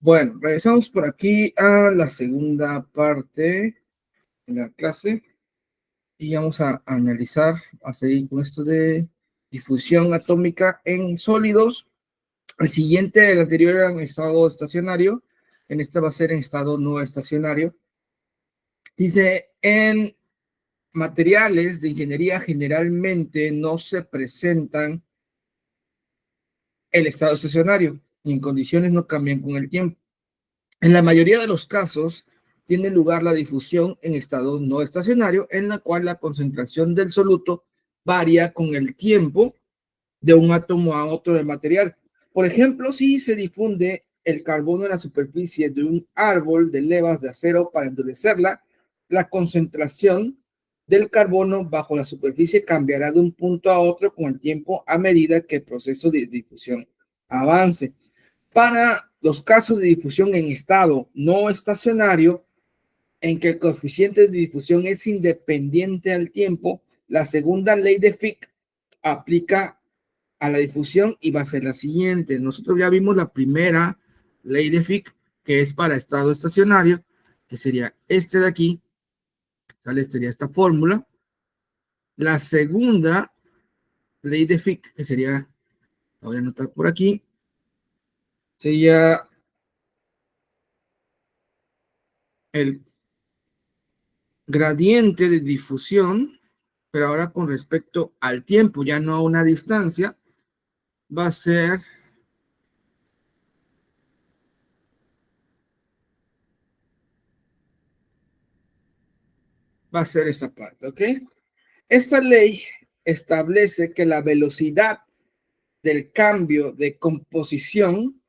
Bueno, regresamos por aquí a la segunda parte de la clase y vamos a analizar, a seguir con esto de difusión atómica en sólidos. El siguiente, el anterior era en estado estacionario, en este va a ser en estado no estacionario. Dice, en materiales de ingeniería generalmente no se presentan el estado estacionario y en condiciones no cambian con el tiempo. En la mayoría de los casos, tiene lugar la difusión en estado no estacionario, en la cual la concentración del soluto varía con el tiempo de un átomo a otro del material. Por ejemplo, si se difunde el carbono en la superficie de un árbol de levas de acero para endurecerla, la concentración del carbono bajo la superficie cambiará de un punto a otro con el tiempo a medida que el proceso de difusión avance. Para los casos de difusión en estado no estacionario, en que el coeficiente de difusión es independiente al tiempo, la segunda ley de Fick aplica a la difusión y va a ser la siguiente. Nosotros ya vimos la primera ley de Fick, que es para estado estacionario, que sería este de aquí, ¿sale? Sería esta fórmula. La segunda ley de Fick, que sería, la voy a anotar por aquí, sería el gradiente de difusión, pero ahora con respecto al tiempo, ya no a una distancia, va a ser esa parte, ¿ok? Esta ley establece que la velocidad del cambio de composición,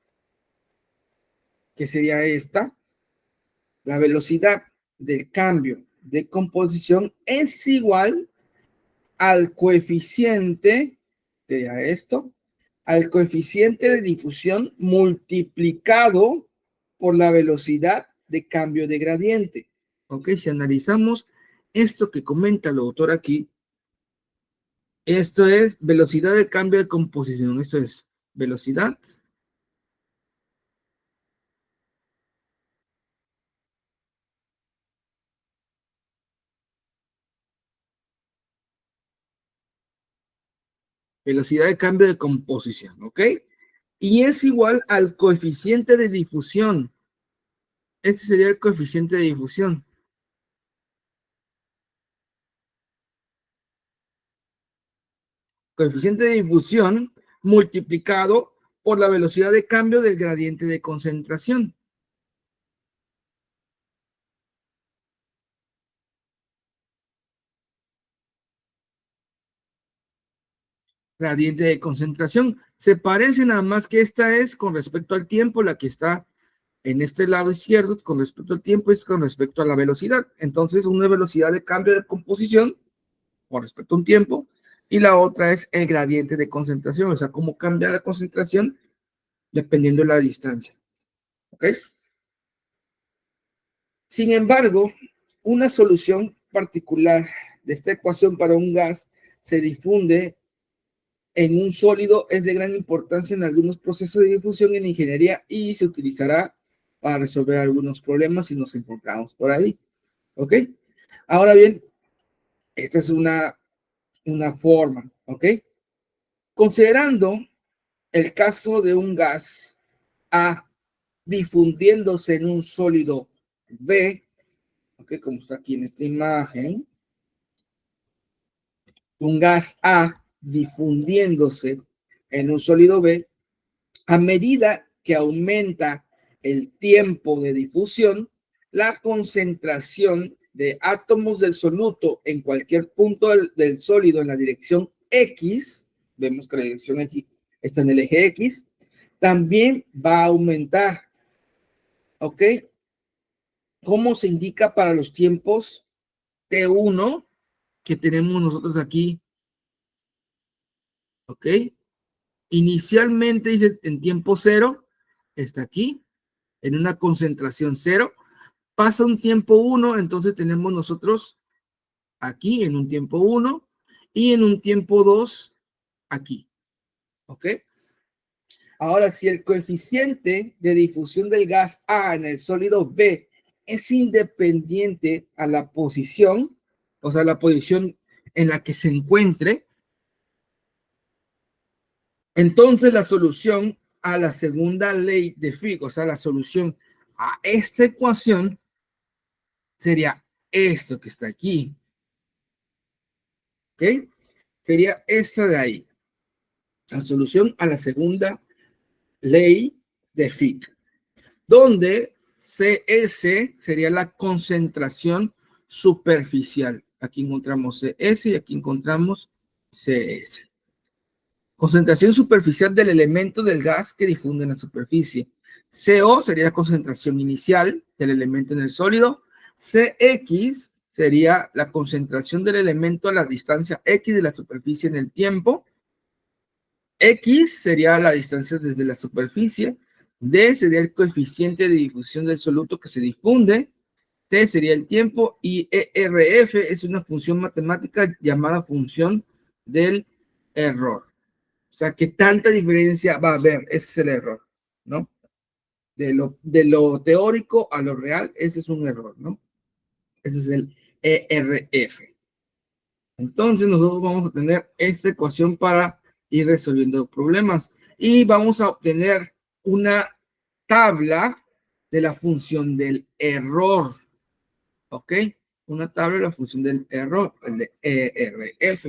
que sería esta, la velocidad del cambio de composición es igual al coeficiente, sería esto, al coeficiente de difusión multiplicado por la velocidad de cambio de gradiente. Ok, si analizamos esto que comenta el autor aquí, esto es velocidad de cambio de composición, esto es velocidad velocidad de cambio de composición, ¿ok? Y es igual al coeficiente de difusión. Este sería el coeficiente de difusión. Coeficiente de difusión multiplicado por la velocidad de cambio del gradiente de concentración. Gradiente de concentración. Se parece nada más que esta es con respecto al tiempo, la que está en este lado izquierdo con respecto al tiempo es con respecto a la velocidad. Entonces, una velocidad de cambio de composición con respecto a un tiempo y la otra es el gradiente de concentración, o sea, cómo cambia la concentración dependiendo de la distancia. ¿Ok? Sin embargo, una solución particular de esta ecuación para un gas se difunde en un sólido es de gran importancia en algunos procesos de difusión en ingeniería y se utilizará para resolver algunos problemas si nos encontramos por ahí. ¿Ok? Ahora bien, esta es una forma, ¿ok? Considerando el caso de un gas A difundiéndose en un sólido B, ¿ok? Como está aquí en esta imagen, un gas A difundiéndose en un sólido B, a medida que aumenta el tiempo de difusión, la concentración de átomos del soluto en cualquier punto del sólido en la dirección X, vemos que la dirección X está en el eje X, también va a aumentar. ¿Ok? ¿Cómo se indica para los tiempos T1 que tenemos nosotros aquí? ¿Ok? Inicialmente dice en tiempo cero, está aquí, en una concentración cero. Pasa un tiempo 1, entonces tenemos nosotros aquí en un tiempo 1 y en un tiempo 2 aquí. ¿Ok? Ahora, si el coeficiente de difusión del gas A en el sólido B es independiente a la posición, o sea, la posición en la que se encuentre, entonces la solución a la segunda ley de Fick, o sea, la solución a esta ecuación sería esto que está aquí. ¿Ok? Sería esa de ahí. La solución a la segunda ley de Fick, donde CS sería la concentración superficial. Aquí encontramos CS y aquí encontramos CS. Concentración superficial del elemento del gas que difunde en la superficie. CO sería la concentración inicial del elemento en el sólido. CX sería la concentración del elemento a la distancia X de la superficie en el tiempo. X sería la distancia desde la superficie. D sería el coeficiente de difusión del soluto que se difunde. T sería el tiempo. Y ERF es una función matemática llamada función del error. O sea, que tanta diferencia va a haber, ese es el error, ¿no? De lo teórico a lo real, ese es un error, ¿no? Ese es el ERF. Entonces nosotros vamos a tener esta ecuación para ir resolviendo problemas y vamos a obtener una tabla de la función del error, ¿ok? Una tabla de la función del error, el de ERF.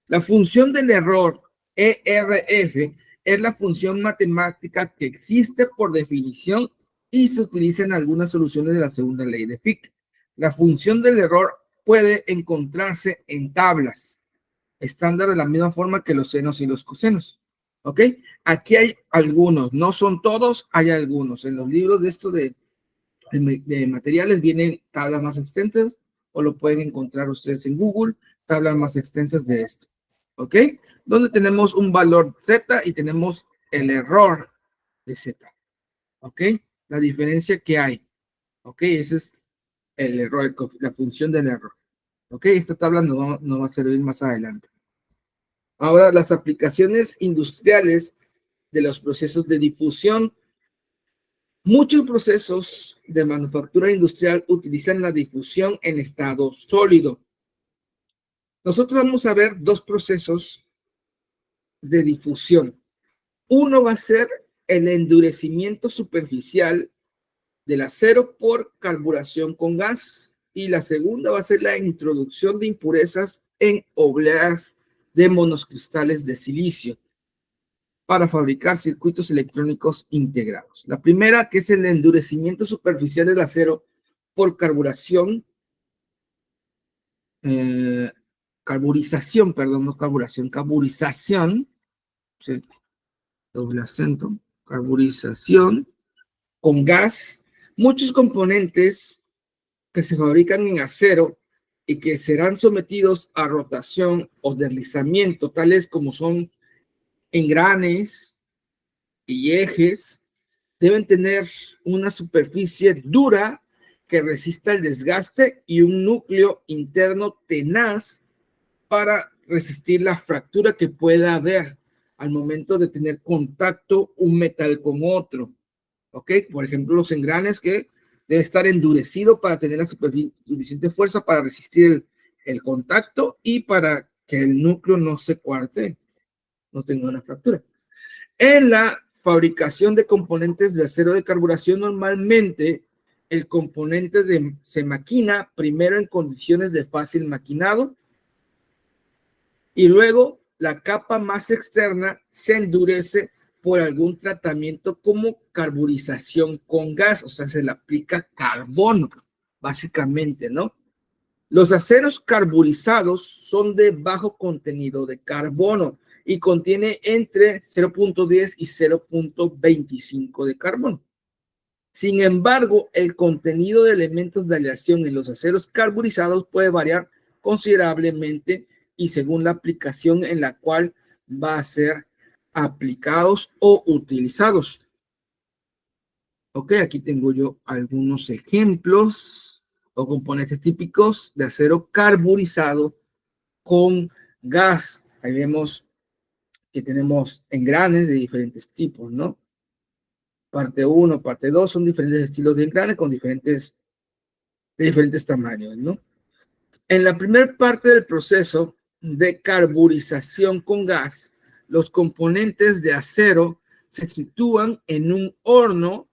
La función del error ERF es la función matemática que existe por definición y se utiliza en algunas soluciones de la segunda ley de Fick. La función del error puede encontrarse en tablas estándar de la misma forma que los senos y los cosenos. ¿Ok? Aquí hay algunos, no son todos, hay algunos. En los libros de esto de materiales vienen tablas más extensas o lo pueden encontrar ustedes en Google, tablas más extensas de esto. ¿Ok? Donde tenemos un valor Z y tenemos el error de Z. ¿Ok? La diferencia que hay. ¿Ok? Ese es el error, la función del error. ¿Ok? Esta tabla nos va a servir más adelante. Ahora, las aplicaciones industriales de los procesos de difusión. Muchos procesos de manufactura industrial utilizan la difusión en estado sólido. Nosotros vamos a ver dos procesos de difusión. Uno va a ser el endurecimiento superficial del acero por carburación con gas y la segunda va a ser la introducción de impurezas en obleas de monocristales de silicio para fabricar circuitos electrónicos integrados. La primera, que es el endurecimiento superficial del acero por carburación, carburización, perdón, no carburación, carburización, sí, doble acento, carburización con gas. Muchos componentes que se fabrican en acero y que serán sometidos a rotación o deslizamiento, tales como son engranes y ejes, deben tener una superficie dura que resista el desgaste y un núcleo interno tenaz para resistir la fractura que pueda haber al momento de tener contacto un metal con otro. ¿Ok? Por ejemplo, los engranes que debe estar endurecido para tener la suficiente fuerza para resistir el contacto y para que el núcleo no se cuarte, no tenga una fractura. En la fabricación de componentes de acero de carburación, normalmente el componente se maquina primero en condiciones de fácil maquinado y luego la capa más externa se endurece por algún tratamiento como carburización con gas, o sea, se le aplica carbono, básicamente, ¿no? Los aceros carburizados son de bajo contenido de carbono y contiene entre 0.10 y 0.25 de carbono. Sin embargo, el contenido de elementos de aleación en los aceros carburizados puede variar considerablemente y según la aplicación en la cual va a ser aplicados o utilizados. Ok, aquí tengo yo algunos ejemplos o componentes típicos de acero carburizado con gas. Ahí vemos que tenemos engranes de diferentes tipos, ¿no? Parte 1, parte 2 son diferentes estilos de engrane con de diferentes tamaños, ¿no? En la primera parte del proceso de carburización con gas, los componentes de acero se sitúan en un horno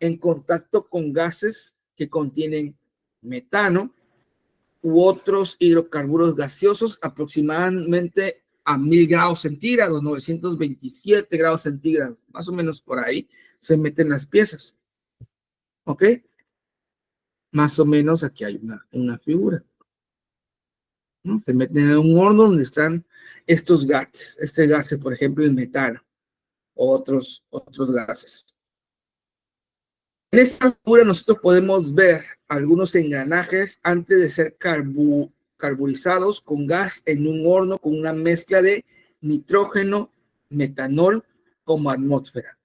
en contacto con gases que contienen metano u otros hidrocarburos gaseosos aproximadamente a 1000 grados centígrados, 927 grados centígrados, más o menos por ahí se meten las piezas. ¿Ok? Más o menos aquí hay una figura, ¿no? Se meten en un horno donde están estos gases, este gas, por ejemplo, el metano, o otros gases. En esta figura nosotros podemos ver algunos engranajes antes de ser carburizados con gas en un horno con una mezcla de nitrógeno, metanol como atmósfera.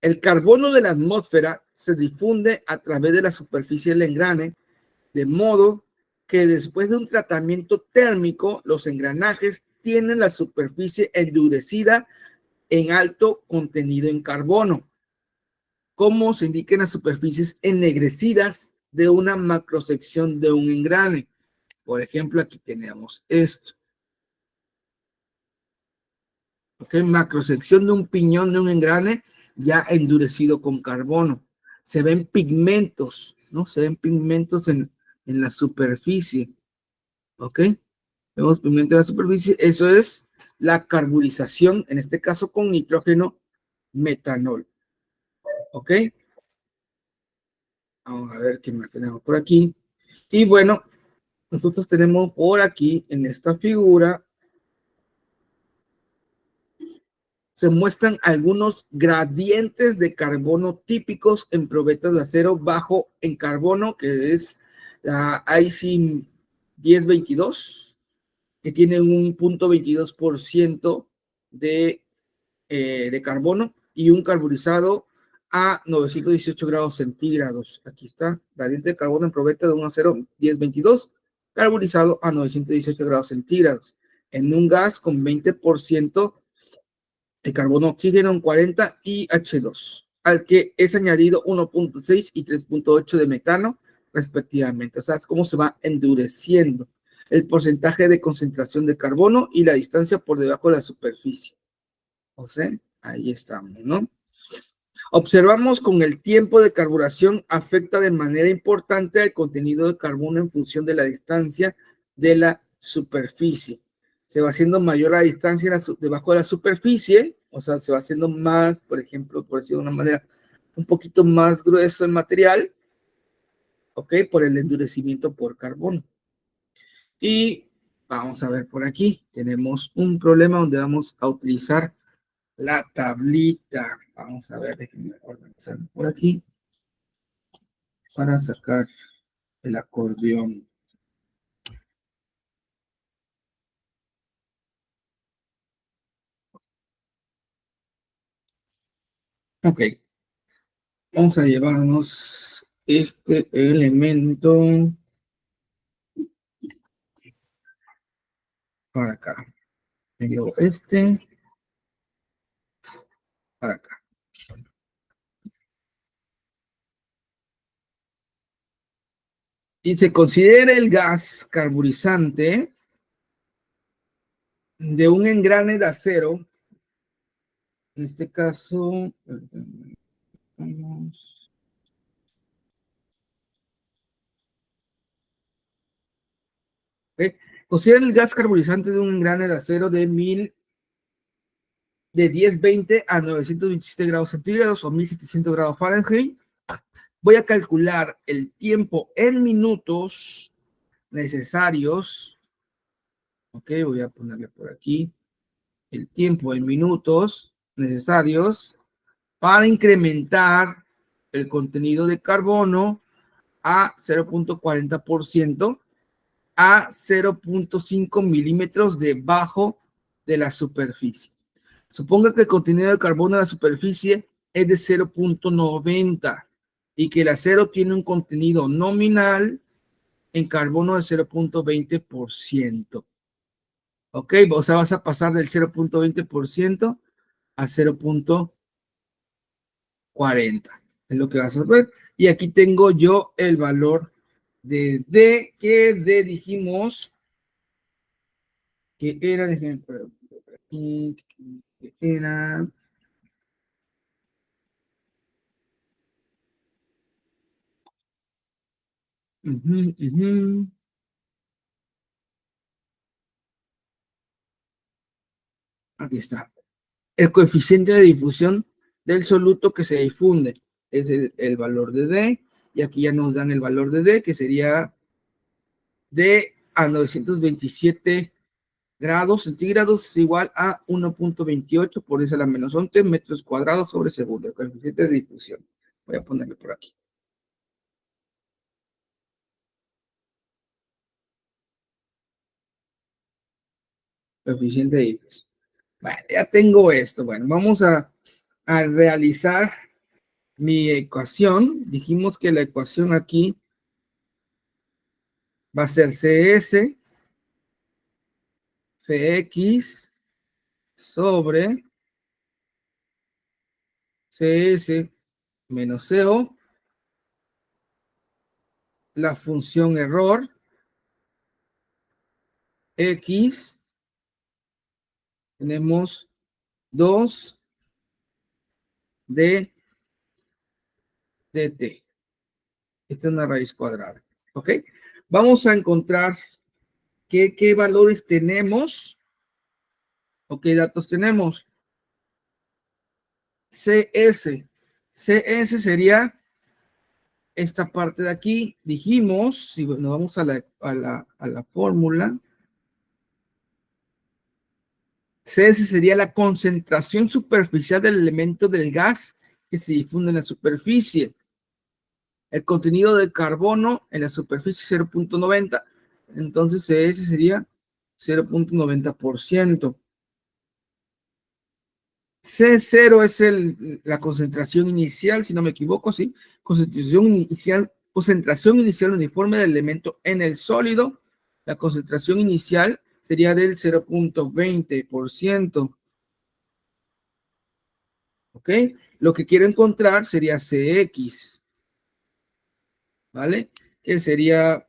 El carbono de la atmósfera se difunde a través de la superficie del engrane, de modo que después de un tratamiento térmico, los engranajes tienen la superficie endurecida en alto contenido en carbono, como se indica en las superficies ennegrecidas de una macrosección de un engrane. Por ejemplo, aquí tenemos esto. ¿Ok? Macrosección de un piñón de un engrane ya endurecido con carbono. Se ven pigmentos, ¿no? Se ven pigmentos en la superficie. ¿Ok? Vemos pigmentos en la superficie. Eso es la carburización, en este caso con nitrógeno metanol. ¿Ok? Vamos a ver qué más tenemos por aquí. Y bueno, nosotros tenemos por aquí, en esta figura, se muestran algunos gradientes de carbono típicos en probetas de acero bajo en carbono, que es la IC 1022, que tiene un 0.22% de carbono y un carburizado a 918 grados centígrados. Aquí está, gradiente de carbono en probeta de un acero 1022, carburizado a 918 grados centígrados, en un gas con 20% de carbono, oxígeno en 40 y H2, al que es añadido 1.6 y 3.8 de metano, respectivamente. O sea, cómo se va endureciendo el porcentaje de concentración de carbono y la distancia por debajo de la superficie. O sea, ahí estamos, ¿no? Observamos con el tiempo de carburación afecta de manera importante el contenido de carbono en función de la distancia de la superficie. Se va haciendo mayor la distancia debajo de la superficie, o sea, se va haciendo más, por ejemplo, por decirlo de una manera, un poquito más grueso el material, ¿ok? Por el endurecimiento por carbono. Y vamos a ver por aquí, tenemos un problema donde vamos a utilizar la tablita. Vamos a ver, déjenme organizar por aquí para sacar el acordeón. Ok, vamos a llevarnos este elemento para acá. Me llevo este para acá. Y se considera el gas carburizante de un engrane de acero. En este caso, vamos. Okay. Considera el gas carburizante de un engrane de acero de 1020 a 927 grados centígrados o 1700 grados Fahrenheit. Voy a calcular el tiempo en minutos necesarios. Ok, voy a ponerle por aquí el tiempo en minutos necesarios para incrementar el contenido de carbono a 0.40% a 0.5 milímetros debajo de la superficie. Suponga que el contenido de carbono de la superficie es de 0.90 y que el acero tiene un contenido nominal en carbono de 0.20%. Ok, o sea, vas a pasar del 0.20% a 0.40. Es lo que vas a ver. Y aquí tengo yo el valor de D, que D dijimos que era, déjenme por aquí, que era, ujú, ujú, aquí está. El coeficiente de difusión del soluto que se difunde es el valor de D, y aquí ya nos dan el valor de D, que sería D a 927 grados centígrados es igual a 1.28 por 10 a la menos 11 metros cuadrados sobre segundo, el coeficiente de difusión. Voy a ponerlo por aquí. Coeficiente de difusión. Bueno, ya tengo esto. Bueno, vamos a realizar mi ecuación. Dijimos que la ecuación aquí va a ser CS, CX sobre CS menos CO, la función error, X, tenemos 2 de dt. Esta es una raíz cuadrada. ¿Ok? Vamos a encontrar qué valores tenemos o qué datos tenemos. CS. CS sería esta parte de aquí. Dijimos, si nos vamos a la fórmula, CS sería la concentración superficial del elemento del gas que se difunde en la superficie. El contenido de carbono en la superficie 0.90. Entonces CS sería 0.90%. C0 es la concentración inicial, si no me equivoco, ¿sí? Concentración inicial uniforme del elemento en el sólido. La concentración inicial sería del 0.20%. ¿Ok? Lo que quiero encontrar sería CX, ¿vale? Que sería,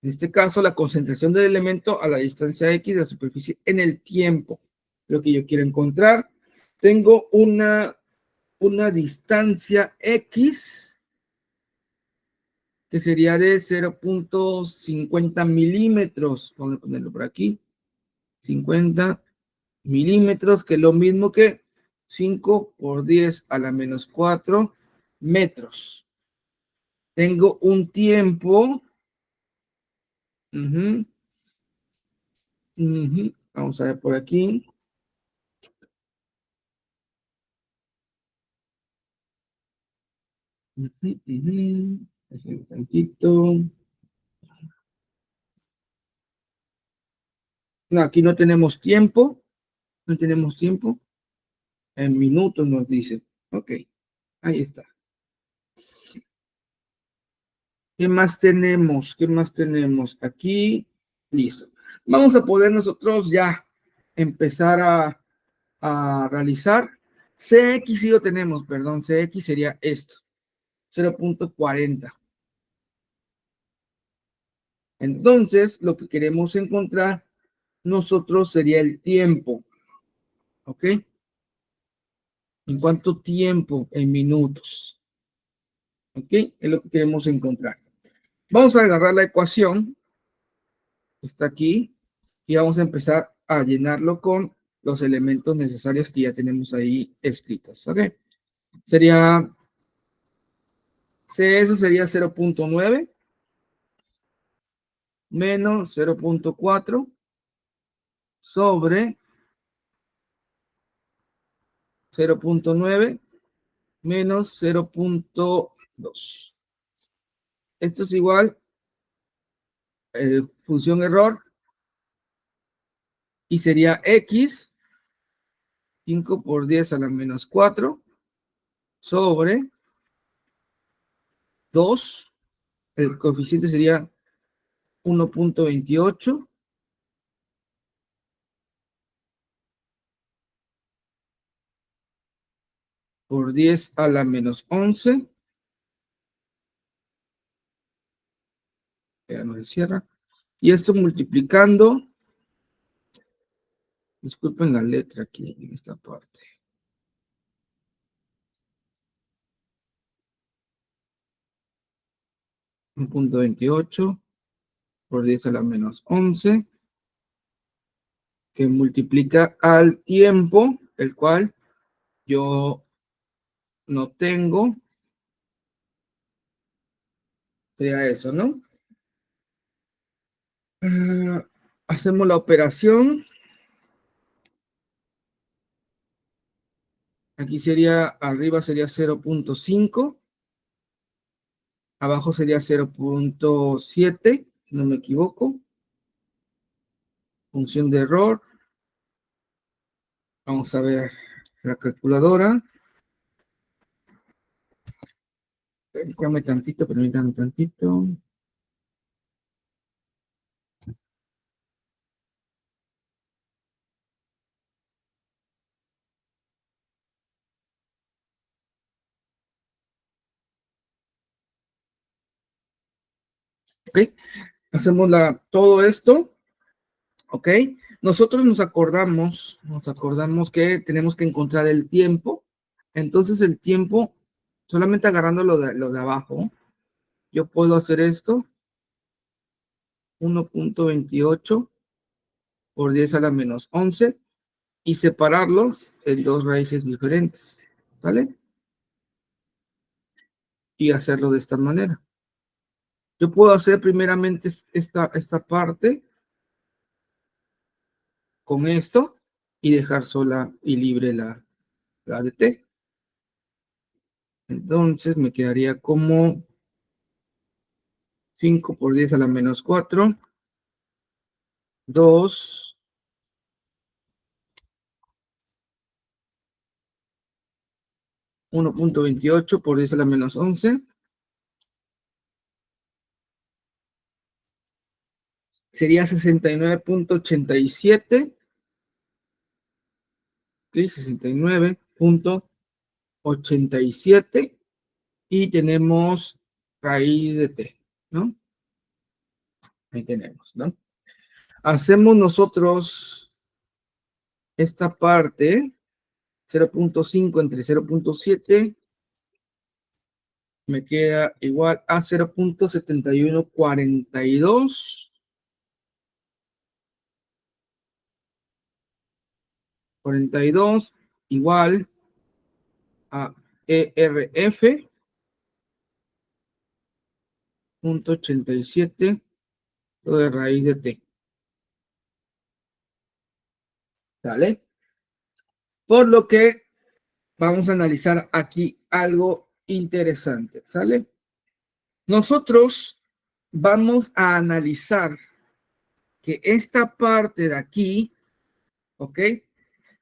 en este caso, la concentración del elemento a la distancia X de la superficie en el tiempo. Lo que yo quiero encontrar. Tengo una distancia X que sería de 0.50 milímetros. Vamos a ponerlo por aquí. 50 milímetros, que es lo mismo que 5 por 10 a la menos 4 metros. Tengo un tiempo. Uh-huh, uh-huh, vamos a ver por aquí. Uh-huh, uh-huh. Un tantito. No, aquí no tenemos tiempo. No tenemos tiempo. En minutos nos dice. Ok, ahí está. ¿Qué más tenemos? ¿Qué más tenemos? Aquí, listo. Vamos a poder nosotros ya empezar a realizar. CX sí lo tenemos, perdón, CX sería esto, 0.40. Entonces, lo que queremos encontrar nosotros sería el tiempo, ¿ok? ¿En cuánto tiempo? En minutos, ¿ok? Es lo que queremos encontrar. Vamos a agarrar la ecuación, está aquí, y vamos a empezar a llenarlo con los elementos necesarios que ya tenemos ahí escritos, ¿ok? Sería, eso sería 0.9 menos 0.4 sobre 0.9 menos 0.2. Esto es igual, función error, y sería X, 5 por 10 a la menos 4, sobre 2, el coeficiente sería 1.28, por 10 a la menos 11. Ya no se cierra. Y esto multiplicando, disculpen la letra aquí en esta parte. Un punto 28 por 10 a la menos 11, que multiplica al tiempo, el cual yo no tengo. Sería eso, ¿no? Hacemos la operación. Aquí sería, arriba sería 0.5, abajo sería 0.7, si no me equivoco. Función de error. Vamos a ver la calculadora. Permítame tantito. Ok, hacemos todo esto. Ok, nosotros nos acordamos que tenemos que encontrar el tiempo. Entonces el tiempo, solamente agarrando lo de abajo, yo puedo hacer esto, 1.28 por 10 a la menos 11, y separarlos en dos raíces diferentes, ¿vale? Y hacerlo de esta manera. Yo puedo hacer primeramente esta parte con esto y dejar sola y libre la de t. Entonces me quedaría como 5 por 10 a la menos 4, 2, 1.28 por 10 a la menos 11, sería 69.87, ¿sí? 69.87, y tenemos raíz de t, ¿no? Ahí tenemos, ¿no? Hacemos nosotros esta parte, 0.5 entre 0.7, me queda igual a 0.7142. 42 igual a ERF punto 87 todo de raíz de t. ¿Sale? Por lo que vamos a analizar aquí algo interesante. ¿Sale? Nosotros vamos a analizar que esta parte de aquí, ¿ok?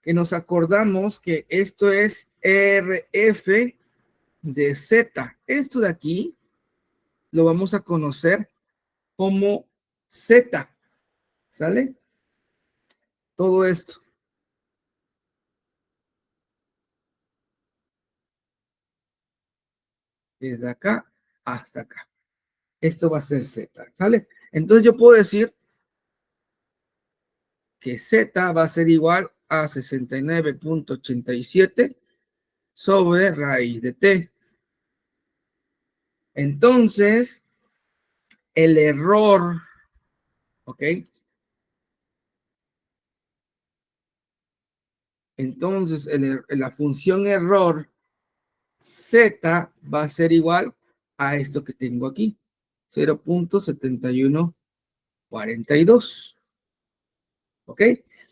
Que nos acordamos que esto es RF de Z. Esto de aquí lo vamos a conocer como Z. ¿Sale? Todo esto. Desde acá hasta acá. Esto va a ser Z. ¿Sale? Entonces yo puedo decir que Z va a ser igual a 69.87 sobre raíz de T. Entonces, el error, ¿ok? Entonces, la función error Z va a ser igual a esto que tengo aquí, 0.7142. ¿Ok?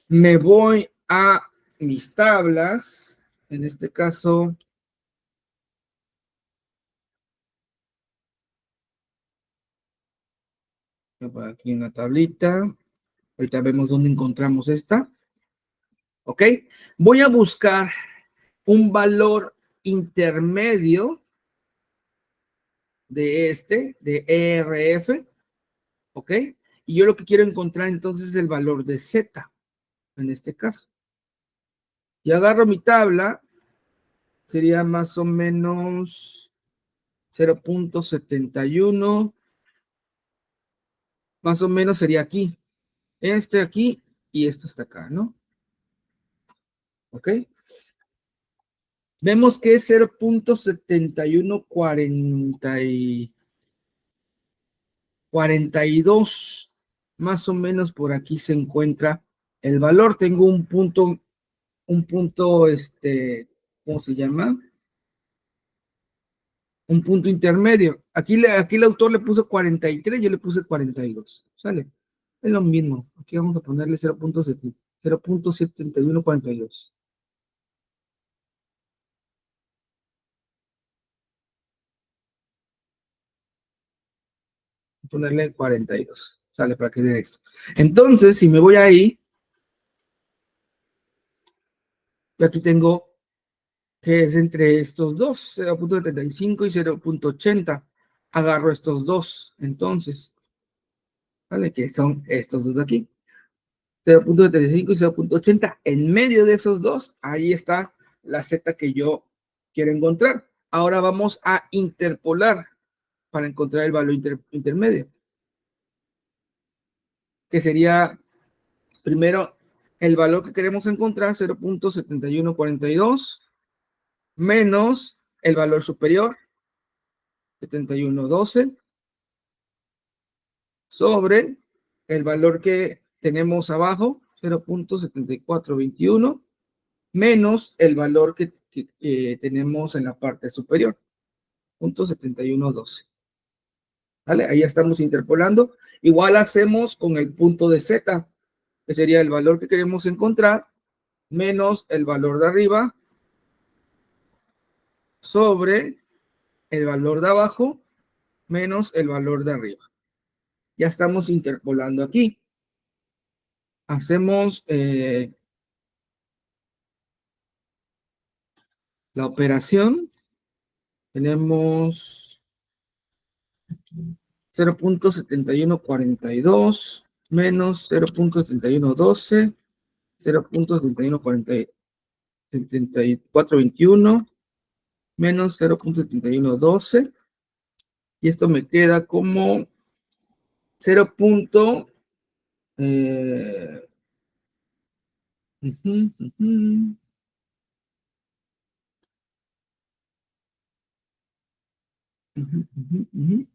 Me voy a mis tablas, en este caso, aquí en la tablita, ahorita vemos dónde encontramos esta. ¿Ok? Voy a buscar un valor intermedio de ERF, ¿ok? Y yo lo que quiero encontrar entonces es el valor de Z, en este caso. Y agarro mi tabla sería más o menos 0.71, más o menos sería aquí, este aquí y esto está acá, ¿no? ¿Ok? Vemos que es 0.7142, más o menos por aquí se encuentra el valor. Tengo un punto, ¿cómo se llama? Un punto intermedio. Aquí el autor le puso 43, yo le puse 42. ¿Sale? Es lo mismo. Aquí vamos a ponerle 0.7142. Ponerle 42. Sale para que dé esto. Entonces, si me voy ahí, yo aquí tengo que es entre estos dos, 0.75 y 0.80. Agarro estos dos, entonces, ¿vale? Que son estos dos de aquí. 0.75 y 0.80. En medio de esos dos, ahí está la Z que yo quiero encontrar. Ahora vamos a interpolar para encontrar el valor intermedio, que sería primero el valor que queremos encontrar, 0.7142, menos el valor superior, 7112, sobre el valor que tenemos abajo, 0.7421, menos el valor que tenemos en la parte superior, 0.7112. ¿Vale? Ahí estamos interpolando. Igual hacemos con el punto de Z, que sería el valor que queremos encontrar, menos el valor de arriba, sobre el valor de abajo, menos el valor de arriba. Ya estamos interpolando aquí. Hacemos la operación. Tenemos 0.7142 menos 0.7112, 0.7421 menos 0.7112, y esto me queda como 0. Uh -huh, uh -huh.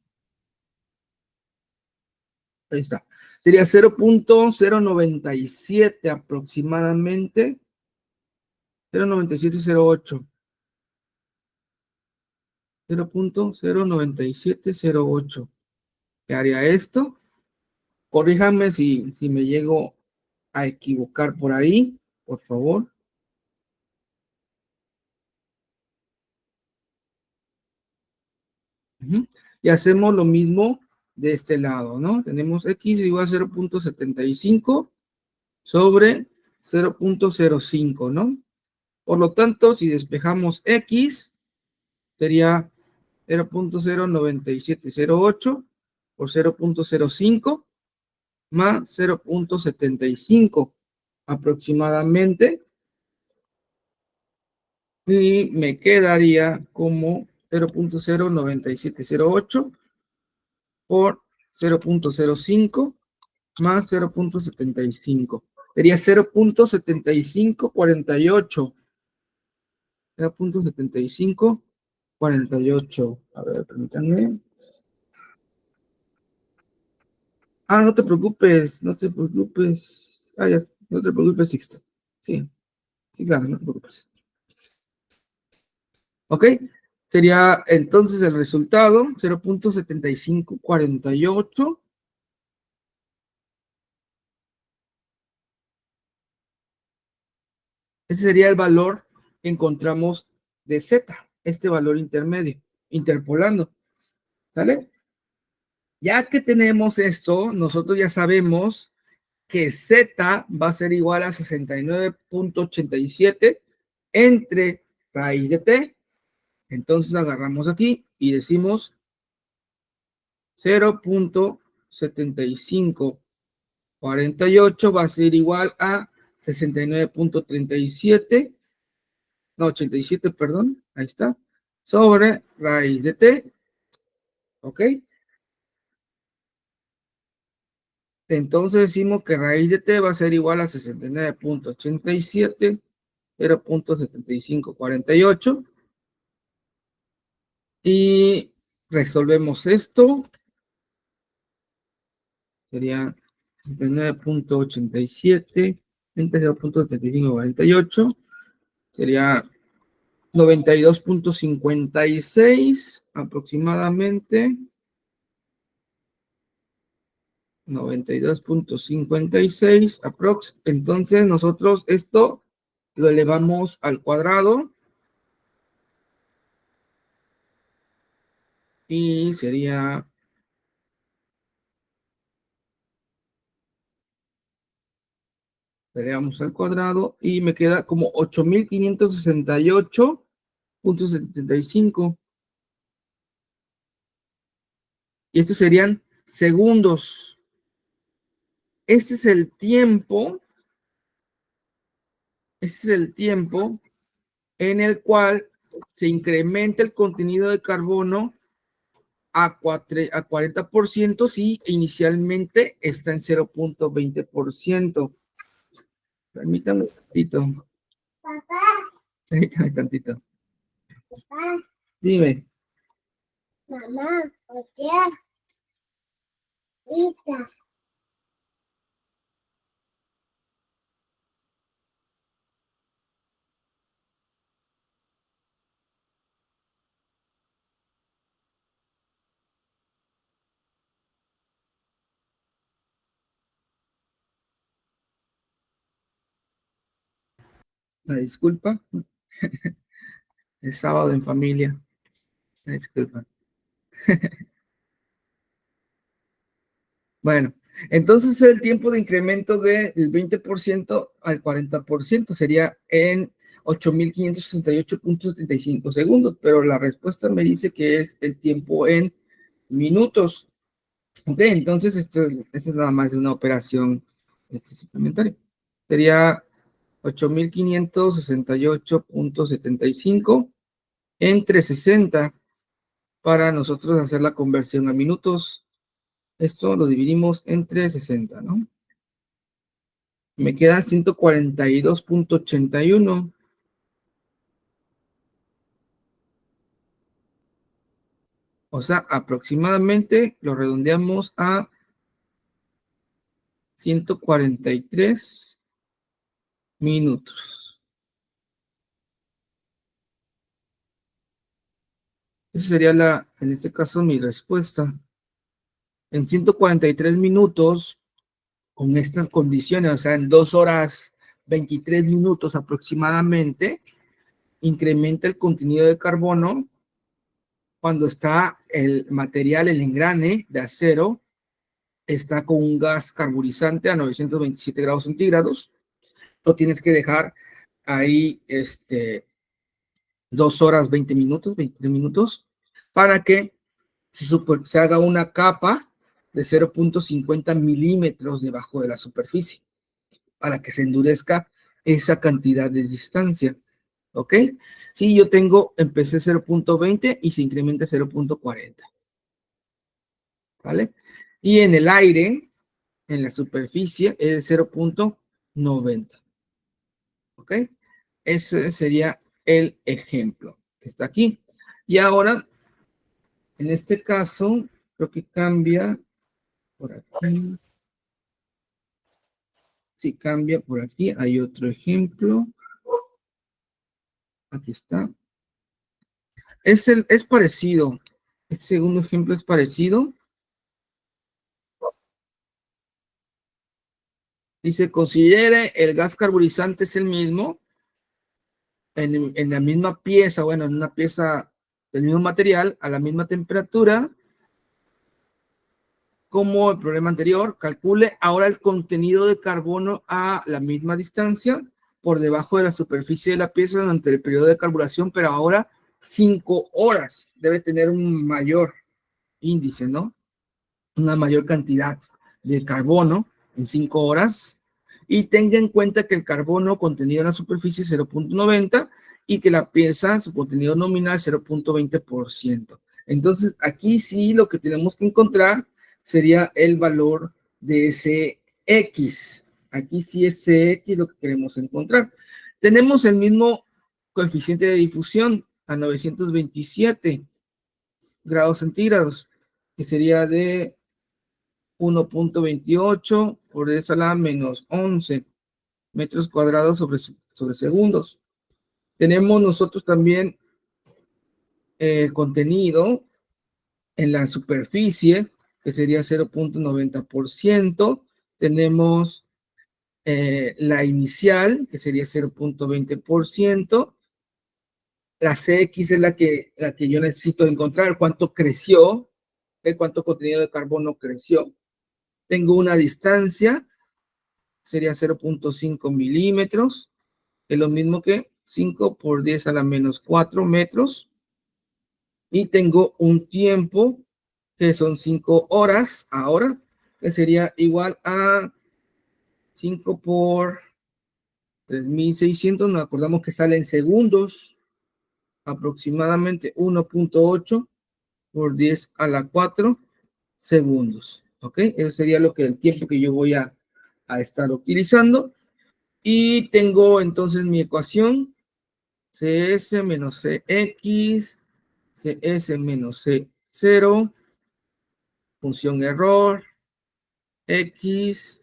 Ahí está. Sería 0.097 aproximadamente. 0.9708. 0.09708. ¿Qué haría esto? Corríjanme si me llego a equivocar por ahí, por favor. Y hacemos lo mismo de este lado, ¿no? Tenemos x igual a 0.75 sobre 0.05, ¿no? Por lo tanto, si despejamos x, sería 0.09708 por 0.05 más 0.75 aproximadamente, y me quedaría como 0.09708 por 0.05 más 0.75. Sería 0.7548. 0.7548. A ver, permítanme. Ah, no te preocupes, no te preocupes. Ah, ya, no te preocupes, Sixto. Sí, sí, claro, no te preocupes. ¿Ok? Sería entonces el resultado 0.7548. Ese sería el valor que encontramos de Z, este valor intermedio, interpolando. ¿Sale? Ya que tenemos esto, nosotros ya sabemos que Z va a ser igual a 69.87 entre raíz de T. Entonces agarramos aquí y decimos 0.7548 va a ser igual a 69.37 no, 87, perdón, ahí está, sobre raíz de t, ¿ok? Entonces decimos que raíz de t va a ser igual a 69.87, 0.7548, y resolvemos esto, sería 69.87 entre 0.7548, sería 92.56 aproximadamente, 92.56 aprox. Entonces nosotros esto lo elevamos al cuadrado y sería, elevamos al cuadrado y me queda como 8.568.75. Y estos serían segundos. Este es el tiempo, este es el tiempo en el cual se incrementa el contenido de carbono a 40% si inicialmente está en 0.20%. Permítame un tantito. Papá. Permítame tantito. Papá. Dime. Mamá, ¿por qué? Ita. La disculpa. Es sábado en familia. La disculpa. Bueno, entonces el tiempo de incremento del 20% al 40% sería en 8.568.75 segundos, pero la respuesta me dice que es el tiempo en minutos. Ok, entonces esto es nada más una operación suplementaria. Sería 8.568.75 entre 60 para nosotros hacer la conversión a minutos. Esto lo dividimos entre 60, ¿no? Me quedan 142.81. O sea, aproximadamente lo redondeamos a 143 minutos. Esa sería en este caso, mi respuesta. En 143 minutos, con estas condiciones, o sea, en 2 horas 23 minutos aproximadamente, incrementa el contenido de carbono cuando está el material, el engrane de acero, está con un gas carburizante a 927 grados centígrados. Lo tienes que dejar ahí 2 horas 20 minutos, 23 minutos, para que se haga una capa de 0.50 milímetros debajo de la superficie, para que se endurezca esa cantidad de distancia. ¿Ok? Si yo empecé 0.20 y se incrementa 0.40. ¿Vale? Y en el aire, en la superficie, es 0.90. ¿Ok? Ese sería el ejemplo que está aquí. Y ahora, en este caso, creo que cambia por aquí. Sí, cambia por aquí. Hay otro ejemplo. Aquí está. Es parecido. El segundo ejemplo es parecido. Dice, considere el gas carburizante es el mismo en la misma pieza, bueno, en una pieza del mismo material, a la misma temperatura, como el problema anterior. Calcule ahora el contenido de carbono a la misma distancia por debajo de la superficie de la pieza durante el periodo de carburación, pero ahora 5 horas. Debe tener un mayor índice, ¿no? Una mayor cantidad de carbono en 5 horas. y tenga en cuenta que el carbono contenido en la superficie es 0.90 y que la pieza, su contenido nominal es 0.20%. Entonces, aquí sí lo que tenemos que encontrar sería el valor de ese X. Aquí sí es CX lo que queremos encontrar. Tenemos el mismo coeficiente de difusión a 927 grados centígrados, que sería de 1.28 por 10 a la menos 11 metros cuadrados sobre segundos. Tenemos nosotros también el contenido en la superficie, que sería 0.90%. Tenemos la inicial, que sería 0.20%. La CX es la que yo necesito encontrar, cuánto creció, cuánto contenido de carbono creció. Tengo una distancia, sería 0.5 milímetros, es lo mismo que 5 por 10 a la menos 4 metros. Y tengo un tiempo que son 5 horas ahora, que sería igual a 5 por 3600, nos acordamos que sale en segundos, aproximadamente 1.8 por 10 a la 4 segundos. ¿Ok? Eso sería lo que el tiempo que yo voy a estar utilizando. Y tengo entonces mi ecuación, CS menos CX, CS menos C0, función error, X.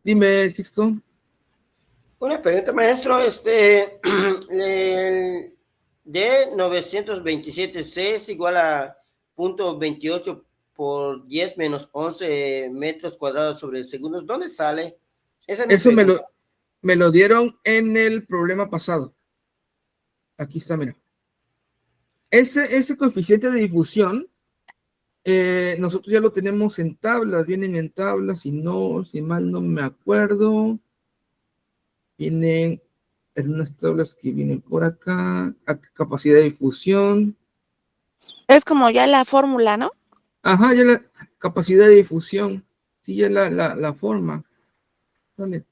Dime, Sixto. Una pregunta, maestro, el de 927C es igual a 0.28 por 10 menos 11 metros cuadrados sobre segundos. ¿Dónde sale? Esa es mi Eso pregunta. me lo dieron en el problema pasado. Aquí está, mira. Ese coeficiente de difusión, nosotros ya lo tenemos en tablas, vienen en tablas, si mal no me acuerdo, vienen en unas tablas que vienen por acá, capacidad de difusión. Es como ya la fórmula, ¿no? Ajá, ya la capacidad de difusión, sí, ya la forma, ¿vale?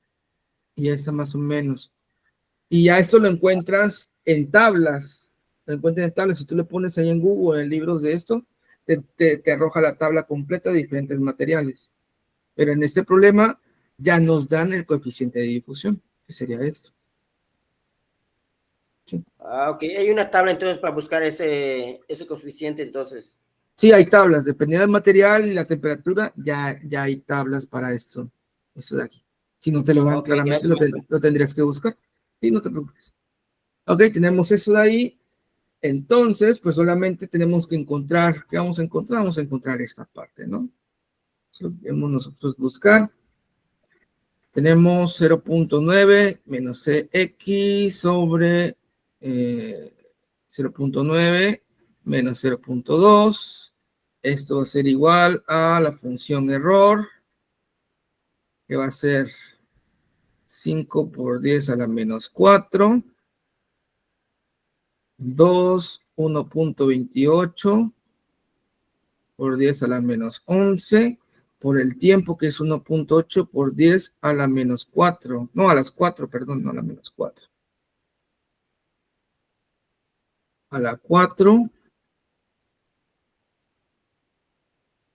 Y ya está más o menos. Y ya esto lo encuentras en tablas, lo encuentras en tablas, si tú le pones ahí en Google, en libros de esto, te arroja la tabla completa de diferentes materiales. Pero en este problema ya nos dan el coeficiente de difusión, que sería esto. Sí. Ah, ok. Hay una tabla entonces para buscar ese coeficiente entonces. Sí, hay tablas, dependiendo del material y la temperatura, ya hay tablas para esto, de aquí. Si no te lo dan Ok, claramente, gracias, maestro. lo tendrías que buscar. Sí, no te preocupes. Ok, tenemos eso de ahí. Entonces, pues solamente tenemos que encontrar, ¿qué vamos a encontrar? Vamos a encontrar esta parte, ¿no? Eso debemos nosotros buscar. Tenemos 0.9 menos CX sobre 0.9 menos 0.2. Esto va a ser igual a la función error, que va a ser 5 por 10 a la menos 4, 2, 1.28 por 10 a la menos 11, por el tiempo que es 1.8 por 10 a la menos 4, no a las 4, perdón, no a la menos 4. A la 4,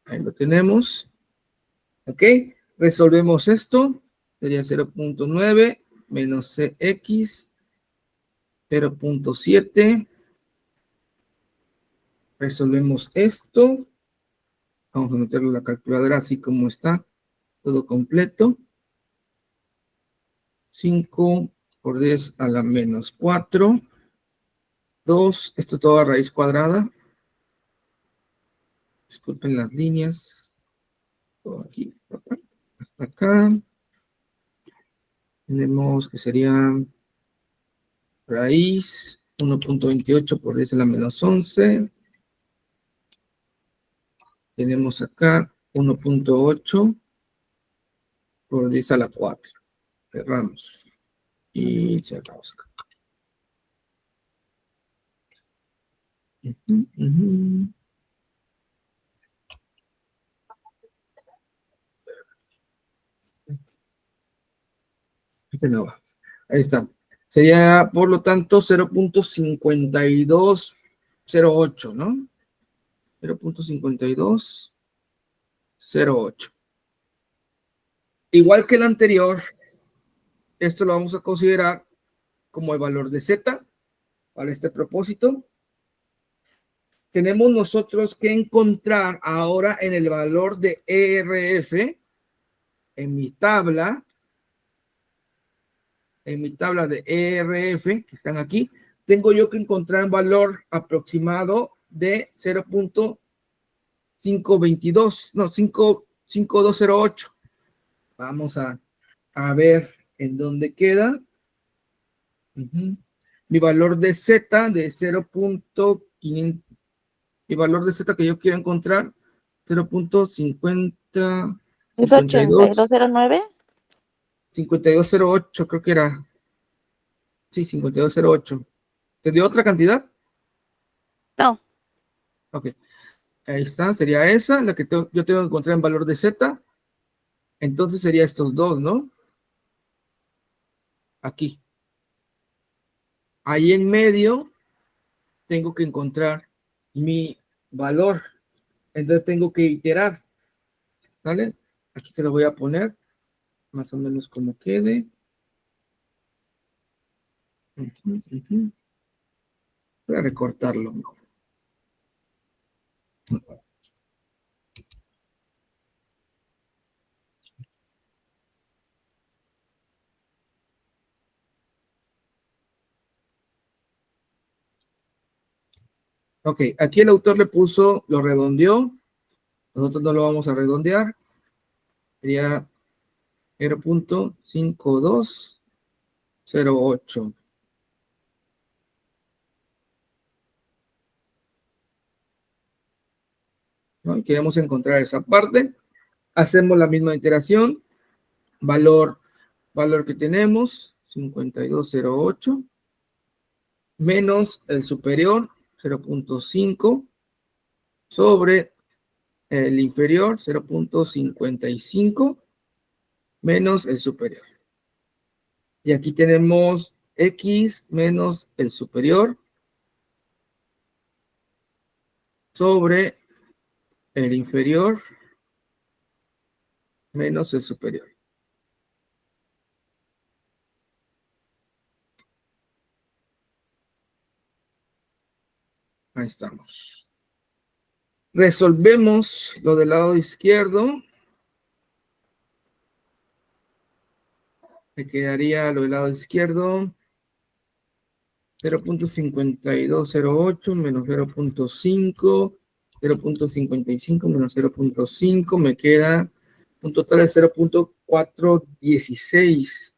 ahí lo tenemos, ¿ok? Resolvemos esto, sería 0.9 menos CX, 0.7, resolvemos esto, vamos a meterlo en la calculadora así como está, todo completo, 5 por 10 a la menos 4, 2, esto todo a raíz cuadrada, disculpen las líneas, todo aquí, hasta acá, tenemos que serían raíz 1.28 por 10 a la menos 11, tenemos acá 1.8 por 10 a la 4, cerramos y cerramos acá. Uh-huh, uh-huh. se me va. Ahí está. Sería, por lo tanto, 0.5208, ¿no? 0.5208. Igual que el anterior, esto lo vamos a considerar como el valor de Z para este propósito. Tenemos nosotros que encontrar ahora en el valor de ERF, en mi tabla de ERF, que están aquí, tengo yo que encontrar un valor aproximado de 0.522, no, 5208. Vamos a ver en dónde queda. Mi valor de Z de 0.500, mi valor de Z que yo quiero encontrar, 0.50, ¿Es 52, 8209? 5208, creo que era. Sí, 5208. ¿Te dio otra cantidad? No, Ok. Ahí está, sería esa, la que yo tengo que encontrar en valor de Z. Entonces sería estos dos, ¿no? Aquí. Ahí en medio tengo que encontrar mi valor. Entonces tengo que iterar, ¿vale? Aquí se lo voy a poner, más o menos como quede. Voy a recortarlo mejor. Ok, aquí el autor le puso, lo redondeó. Nosotros no lo vamos a redondear. Sería 0.5208. ¿No? Y queremos encontrar esa parte. Hacemos la misma iteración. Valor que tenemos, 5208, menos el superior, 0.5, sobre el inferior, 0.55, menos el superior. Y aquí tenemos X menos el superior sobre el inferior menos el superior. Ahí estamos. Resolvemos lo del lado izquierdo. Me quedaría lo del lado izquierdo. 0.5208 menos 0.5, 0.55 menos 0.5, me queda un total de 0.416.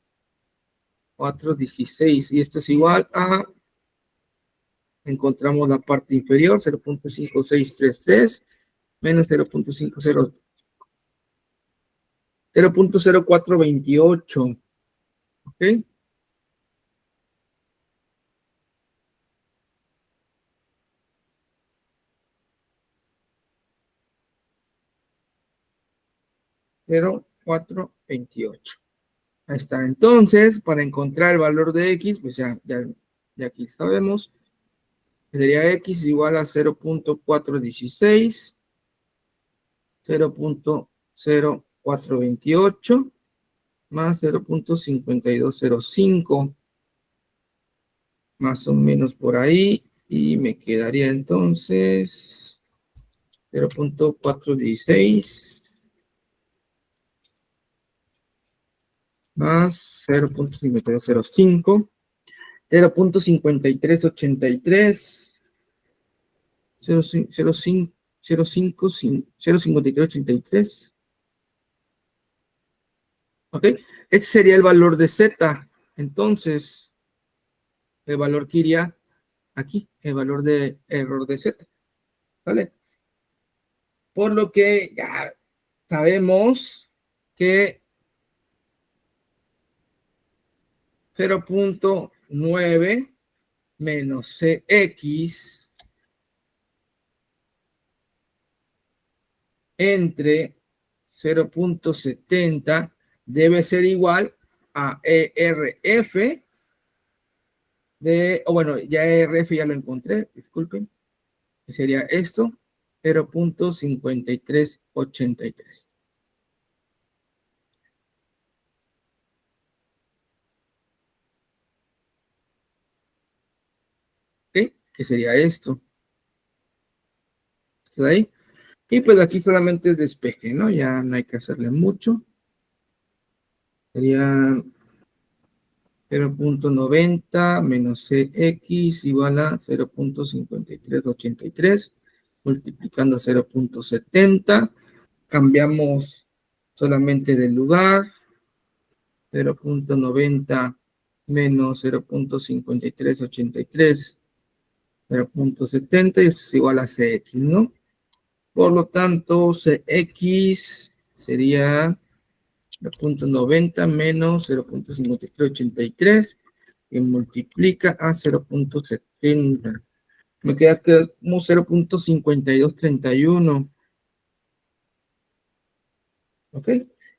416, y esto es igual a, encontramos la parte inferior, 0.5633 menos 0.0428, ¿ok? Cero cuatro veintiocho. Ahí está. Entonces, para encontrar el valor de X, pues ya aquí sabemos. Sería X igual a 0.416, 0.0428, más 0.5205, más o menos por ahí. Y me quedaría entonces 0.416 más 0.5205, 0.5383, 0.5383. ¿Ok? Ese sería el valor de Z. Entonces, el valor que iría aquí, el valor de error de Z. ¿Vale? Por lo que ya sabemos que 0.9 menos CX entre 0.70 debe ser igual a ERF bueno, ya ERF ya lo encontré, disculpen, que sería esto, 0.5383. ¿Ok? Que sería esto. ¿Está ahí? Y pues aquí solamente es despeje, ¿no? Ya no hay que hacerle mucho. Sería 0.90 menos CX igual a 0.5383, multiplicando 0.70. Cambiamos solamente de lugar. 0.90 menos 0.5383, 0.70, y eso es igual a CX, ¿no? Por lo tanto, CX sería 0.90 menos 0.5383, que multiplica a 0.70. Me queda como 0.5231. ¿Ok?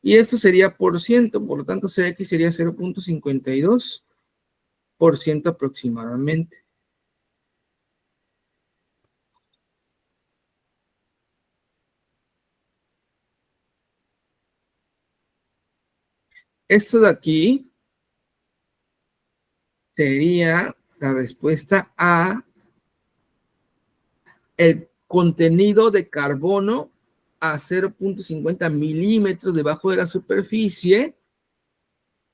Y esto sería por ciento, por lo tanto CX sería 0.52% aproximadamente. Esto de aquí sería la respuesta a el contenido de carbono a 0.50 milímetros debajo de la superficie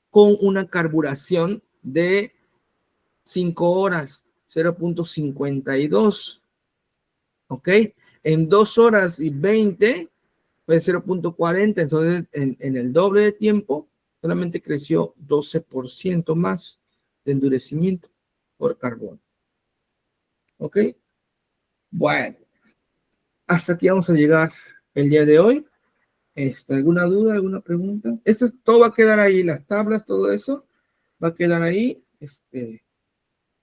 con una carburación de 5 horas, 0.52. ¿Ok? En 2 horas y 20, pues 0.40, entonces en el doble de tiempo solamente creció 12% más de endurecimiento por carbono. ¿Ok? Bueno, hasta aquí vamos a llegar el día de hoy. ¿Alguna duda, alguna pregunta? Todo va a quedar ahí, las tablas, todo eso va a quedar ahí,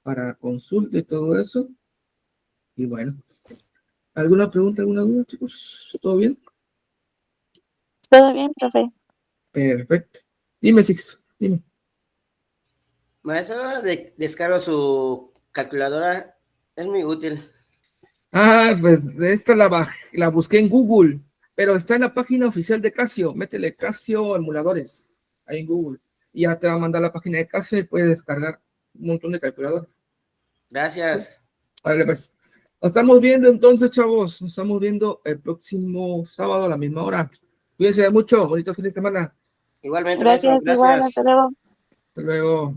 para consulta y todo eso. Y bueno, ¿alguna pregunta, alguna duda, chicos? ¿Todo bien? ¿Todo bien, profe? Perfecto. Dime, Sixto, dime. Maestra, descargo su calculadora, es muy útil. Pues esta la busqué en Google, pero está en la página oficial de Casio. Métele Casio emuladores ahí en Google. Y ya te va a mandar la página de Casio y puedes descargar un montón de calculadores. Gracias. Vale, pues. Nos estamos viendo entonces, chavos. Nos estamos viendo el próximo sábado a la misma hora. Cuídense mucho. Bonito fin de semana. Igualmente, maestro, Gracias, igual, gracias. hasta luego. Hasta luego.